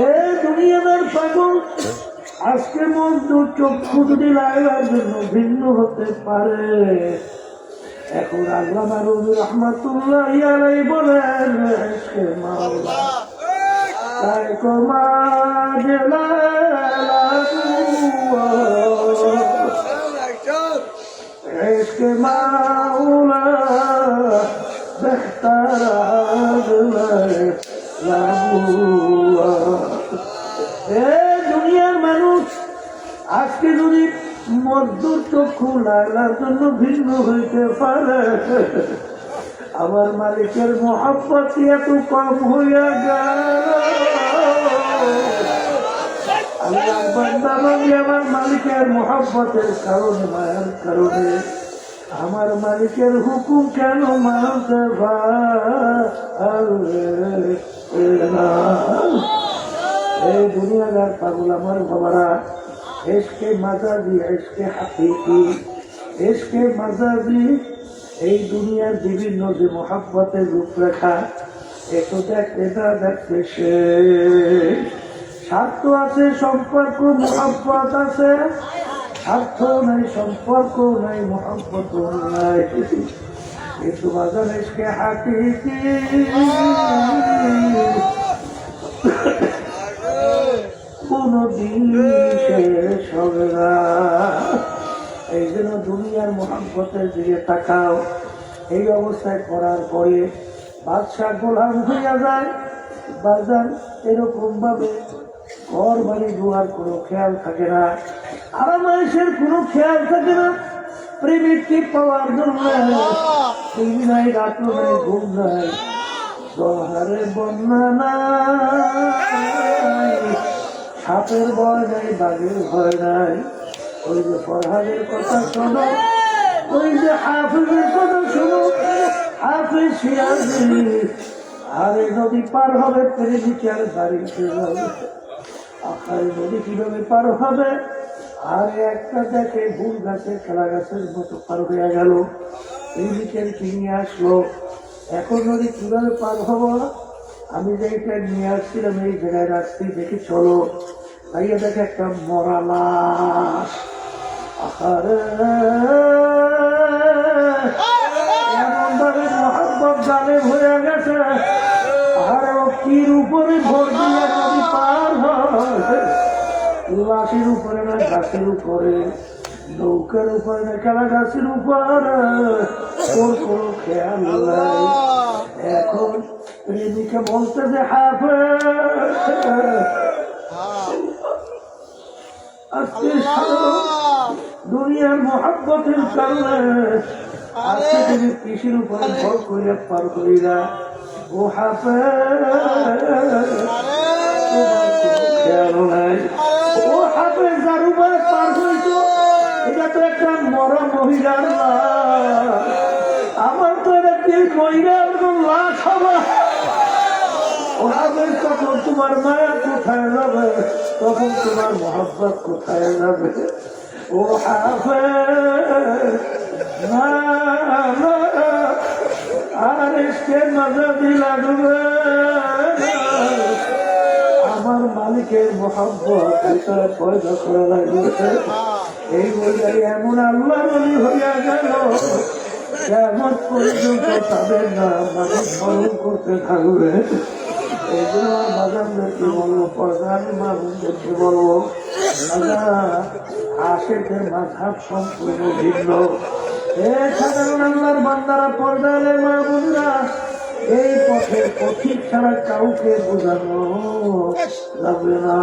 এ দুনিয়াদার পাগল, আজকে মজনুর চক্ষু যদি লায়লার জন্য ভিন্ন হতে পারে, এখন আল্লামা রুমি রহমাতুল্লাহ আলাইহি বলেন, ইশকে মাওলা তাই কমা জেলা ইশকে মাওলা বেখতারা দুনিয়ার মানুষ আজকে যদি মজদুর চক্ষু লায়লার জন্য ভিন্ন হইতে পারে, আমার মালিকের মোহাব্বত এত কম হইয়া গেল। আমার মালিকের মোহাব্বতের কারণে, মায়ের কারণে আমার মালিকের হুকুম কেন মানতে পারে না? এই দুনিয়াদার পাগল আমার বাবারা, ইশকে মাজাজি, ইশকে হাকিকি, এসকে মাজাজি এই দুনিয়ার বিভিন্ন যে মোহাব্বতের রূপরেখা একটু দেখতে না দেখতে শেষ। স্বার্থ আছে, সম্পর্ক মোহাব্বত আছে, স্বার্থ নাই, সম্পর্ক নাই, মোহাব্বত নাই, কিন্তু বাজার এসকে হাকিকি কোনদিন শেষ হবে না। এই জন্য দুনিয়ার মোহাব্বতের দিকে তাকাও। এই অবস্থায় করার পরে বাদশাহ গোলাম হইয়া যায়। বাজার এরকম ভাবে ঘর বাড়ি দুয়ার কোনো খেয়াল থাকে না, আরামায়েশের কোনো খেয়াল থাকে না। প্রেমিককে পাওয়ার জন্য দিন নাই, রাত নাই, ঘুম নাই, দহারে বন্যা নাই, সাপের ভয় নাই, বাঘের ভয় নাই। ওই যে ফরহাদের কথা শোনো, ওই যে হাফিজের কথা শোনো, হাফিজ সিরাজি আরে নদী পার হবে প্রেমিক আর বাড়িতে যাবে। আরে নদী কিভাবে পার হবে? আরে একটা দেখে ভুল গাছে খেলা গাছের মতো পার হয়ে গেল, প্রেমিকের কিনে আসলো। এখন নদী কিভাবে পার হবো? আমি যেটা নিয়ে আসছিলাম এই জায়গায় রাখছি, দেখি চলো। তাইয়া দেখে একটা মরা লাশ। এমন ভাবে মোহাম্মত গালে হয়ে গেছে, আর ও কির উপরে ভোর দিয়ে নদী পার হয়। লাশের উপরে না, গাছের উপরে, নৌকার উপরে না, খেলা গাছের উপরে, ওর কোনো খেয়াল নাই। এখন প্রেমিকা বলতে যে আজকে দুনিয়ার মোহাব্বতের কারণে আজকে তুমি কৃষির উপরে ভর করিয়া পার করিলা। ও খেয়াল নাই, ও হাফে যার উপরে পার হইত এটা তো একটা মরা মহিলার লাশ। আমার তো এটা মহিলার লাশ হবে। ওহাবের তখন তোমার মায়া কোথায় যাবে, তখন তোমার মোহাব্বত কোথায় যাবে? ও হাফে আর এসকে নজরই লাগবে। আমার মালিকের মোহাব্বত ভিতরে পয়দা করা লাগবে। এই বইটাই এমন আল্লাহ বলি হইয়া গেল, কেমন পর্যন্ত তাদের নাম মানুষ স্মরণ করতে থাকবে। এই জন্য আমার বাজানদেরকে বলবো, প্রধান মানুষদেরকে বলবো, আশেকের মাঝাব সম্পূর্ণ ভিন্ন। সাধারণ আল্লাহর বান্দারা, পর্দালে মা বোনরা, এই পথের পথিক ছাড়া কাউকে বোঝানো যাবে না।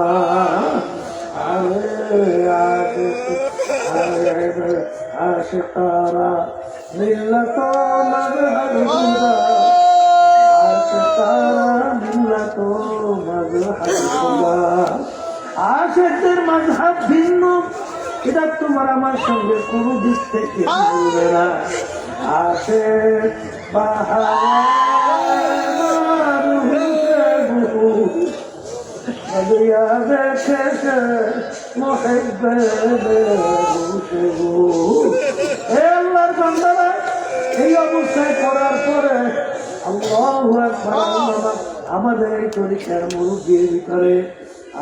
আসে তারা মিল্লাত মাযহাব হুদা, আসে তারা মিল্লাত মাযহাব হুদা। আশেকদের মাযহাব ভিন্ন, এটা তোমার আমার সঙ্গে কোনো দিক থেকে বলবে না। আশেক এই অবস্থায় করার পরে আল্লাহু আকবার, আমাদের এই তরিকার মুরব্বির ভিতরে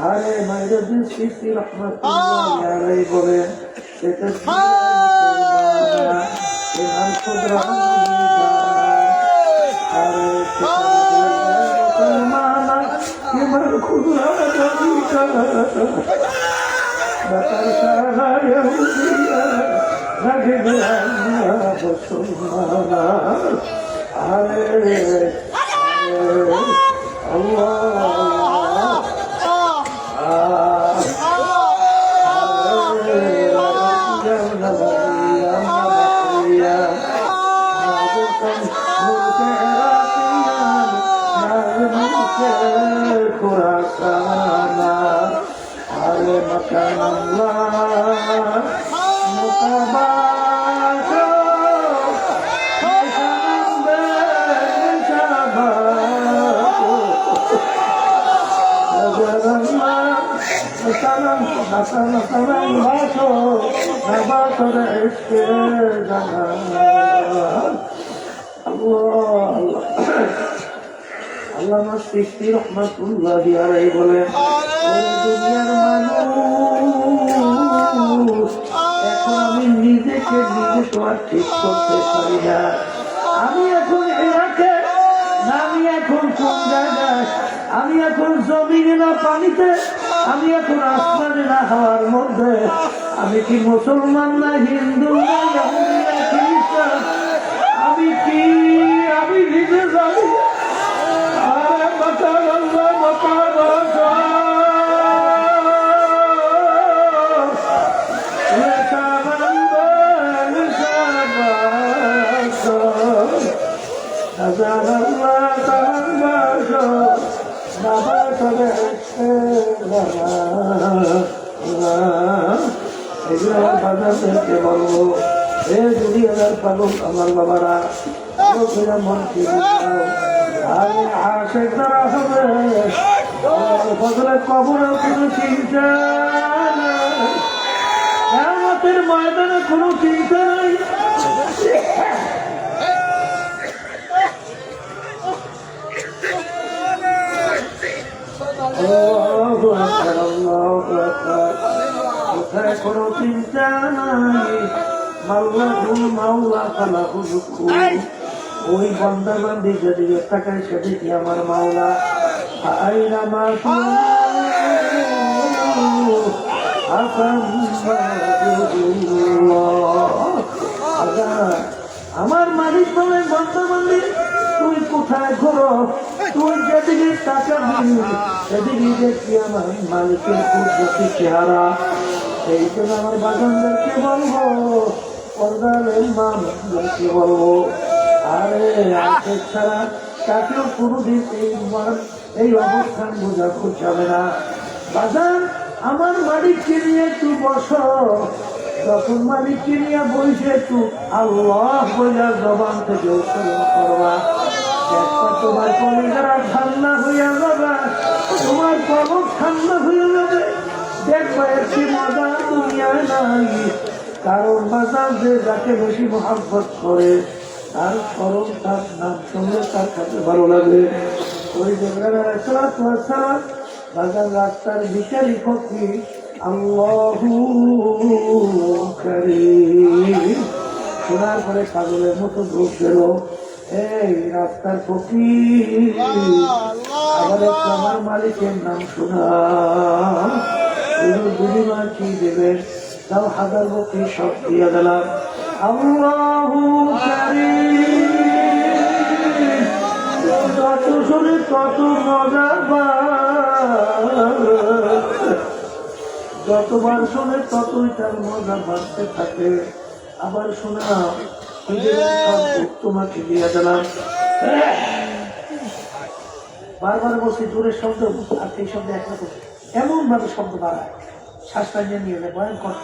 আরে মাইরুদ্দিন চিশতি রাহমাতুল্লাহ আলাইহি বলেন, সেটা ইমান খুদরা আরে মুসলমান ইমান খুদরা জানিকা বাতার সারা ইহুদিয়া রাগবে আল্লাহ মুসলমান। আরে আল্লাহ আল্লামা সৃষ্টি রহমাতুল্লাহি আলাইহি বলেন, দুনিয়ার মানুষ এখন আমি নিজেকে নিজে তো আর ঠিক করতে পারি না। আমি এখন ইরাকে না, আমি এখন কোন জায়গায়, আমি এখন জমিনে না পানিতে, আমি এখন আসমানে না হাওয়ার মধ্যে, আমি কি মুসলমান না হিন্দু না ইহুদি না খ্রিস্টান, আমি কি, আমি নিজে জানি। আরে বাঁচান আল্লাহ, বাঁচান বাজারদেরকে বলবো, এ দুনিয়ার পাগল আমার বাবারা, মন কি আমি আশেক দ্বারা হবে ফজলে কবরেও কোনো চিন্তা নাই, কিয়ামতের ময়দানে কোনো চিন্তা নাই। কোথায় কোনো চিন্তা নাই, মাওলা গুল মাওলা খালা হুজুকু, ওই বান্দা বান্দি যেদিকে তাকায় সেদিকে আমার মাওলা। আইনা মাসু আমার মালিক বলে, বান্দা বান্দি তুই কোথায় ঘোরো, তুই যেদিকে তাকাবি সেদিকে দেখি আমার মালিকের কুদরতি চেহারা। সেই জন্য আমার বাগানদেরকে বলবো, পর্দালের মানুষদেরকে বলবো, আরে আশেক ছাড়া তাকেও কোনোদিন এই অবস্থান বোঝানো যাবে না। বাজান আমার মালিককে নিয়ে একটু বসো, যখন মালিককে নিয়ে বসে একটু আল্লাহ বলে জবান থেকে উচ্চারণ করবা, একটা তোমার কলিজারা ঠান্ডা হইয়া যাবে, তোমার কলম ঠান্ডা হয়ে যাবে, দেখবা একটি মজা দুনিয়ায় নাই। কারণ বাজার যে যাকে বেশি মহব্বত করে তার স্মরণ, তার নাম শুনলে তার কাছে ভালো লাগে। ওই বাজার রাস্তার ভিখারি ফকির আল্লাহু কারীম শোনার পরে পাগলের মতো ঢোক গেল, এই রাস্তার ফকির আবার একটু আমার মালিকের নাম শোনা, বিনিময় কি দেবেন, তাও হাজার বকি সব দিয়ে দিলাম। আল্লাহু কারীম, যত শুনে তত মজা যতবার শুনে ততই তার মজা বাড়তে থাকে। আবার শোনা তোমাকে দিয়ে দিলাম। বারবার বলছি দূরের শব্দ আর এই শব্দ একরকম, এমন ভাবে শব্দ বাড়ায়, শ্বাসটা নিয়ে যায়, ভয়ঙ্কর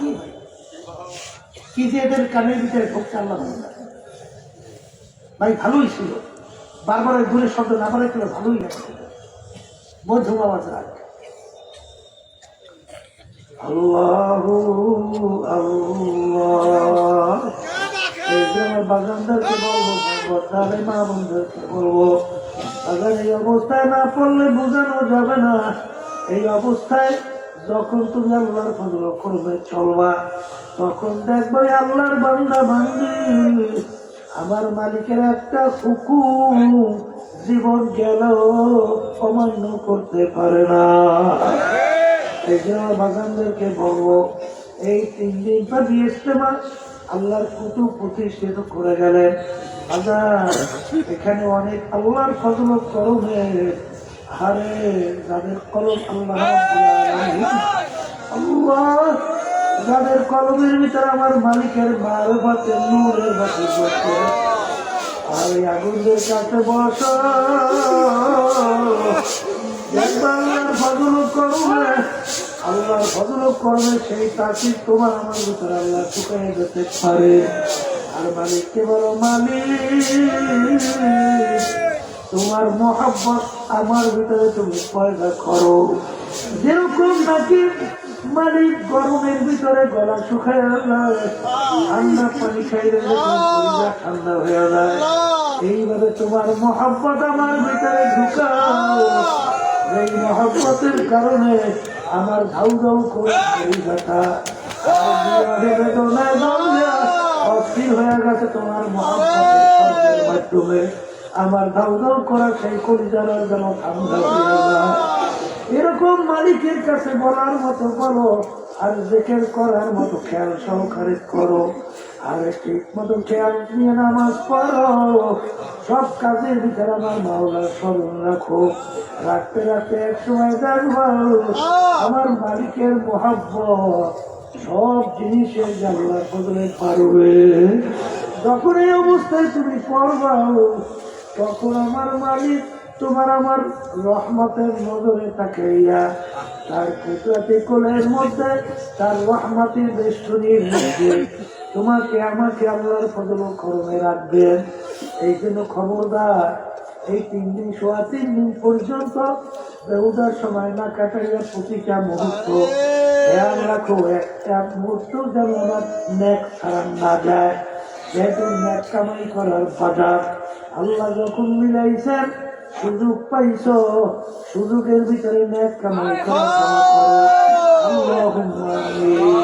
কি যে এদের কানের ভিতরে ঢুকছে আল্লাহ ভাই। ভালোই ছিল, বারবার ওই দূরের শব্দ না বাড়াই ছিল, ভালোই লাগছিল, মধ্যম আওয়াজ রাখ। আল্লাহু আল্লাহ, এই যে আমার বাগানদারকে বলবো, বর্তালে মা বোনদেরকে বলবো, বাগান এই অবস্থায় না পড়লে বোঝানো যাবে না। এই অবস্থায় যখন তুমি আল্লাহর ফজল করবে চলবা, তখন দেখবে আল্লাহর বান্দা বান্দি আমার মালিকের একটা হুকুম জীবন গেল অমান্য করতে পারে না। এই জন্য বাগানদেরকে বলবো, এই 3 দিন ব্যাপী ইজতেমা আল্লাহর কুতুব প্রতিষ্ঠিত করে গেলেন। এখানে অনেক আল্লাহর ফজল করমে হারে যাদের কলম আল্লাহ, যাদের কলমের ভিতরে আমার মালিকের মারফতে নূরের বাতি জ্বলছে, আর এই আগুনদের কাছে বসা আল্লাহর ফজল করবে, আল্লাহর ফজল করবে, সেই তাকিদ তোমার আমার ভিতরে আল্লাহ শুকাই যেতে পারে। আর মালিককে বলো, মালিক তোমার মহব্বত আমার ভিতরে তুমি পয়দা করো, যেরকম নাকি মালিক গরমের ভিতরে গলা শুকায় যায়, ঠান্ডা পানি খাইলে ঠান্ডা হয়ে যায়। এইভাবে তোমার মহব্বত আমার ভিতরে ঢুকাও, এই মহব্বতের কারণে আমার ধাউ ধাউ করে ব্যথা বেদনায় অস্থির হয়ে গেছে তোমার মহব্বতের মাধ্যমে। আমার ধাউ ধাউ করা সেই কলিজার যেন ঠান্ডা হয়ে যায়। এরকম মালিকের কাছে বলার মতো বলো, আর জিকির করার মতো খেয়াল সহকারে করো, আর ঠিক মতো খেয়াল নিয়ে নামাজ পড়ো। সব কাজের ভিতরে আমার মাওলার স্মরণ রাখো। রাখতে রাখতে এক সময় দেখবো আমার মালিকের মহব্বত সব জিনিসের জানলার বদলে পারবে। যখন এই অবস্থায় তুমি পড়বাও, তখন আমার মালিক তোমার আমার রহমতের নজরে তাকাইয়া তার কুদরতি কোলের মধ্যে, তার রহমতের বেষ্টনীর মধ্যে তোমাকে আমাকে আল্লাহর ফজল করমে রাখবেন। এই জন্য খবরদার এই 3 দিন সোয়া 3 দিন পর্যন্ত বেহুদার সময় না কাটাইয়া প্রতিটা মুহূর্ত খেয়াল রাখো, একটা মুহূর্ত যেন আমার নেক ছাড়া না যায়। যেহেতু নেক কামাই করার বাজার আল্লাহ যখন মিলাইছেন, সুযোগ পাইছ, সুযোগের ভিতরে নেক কামাই করা। আল্লাহুম্মা আমিন।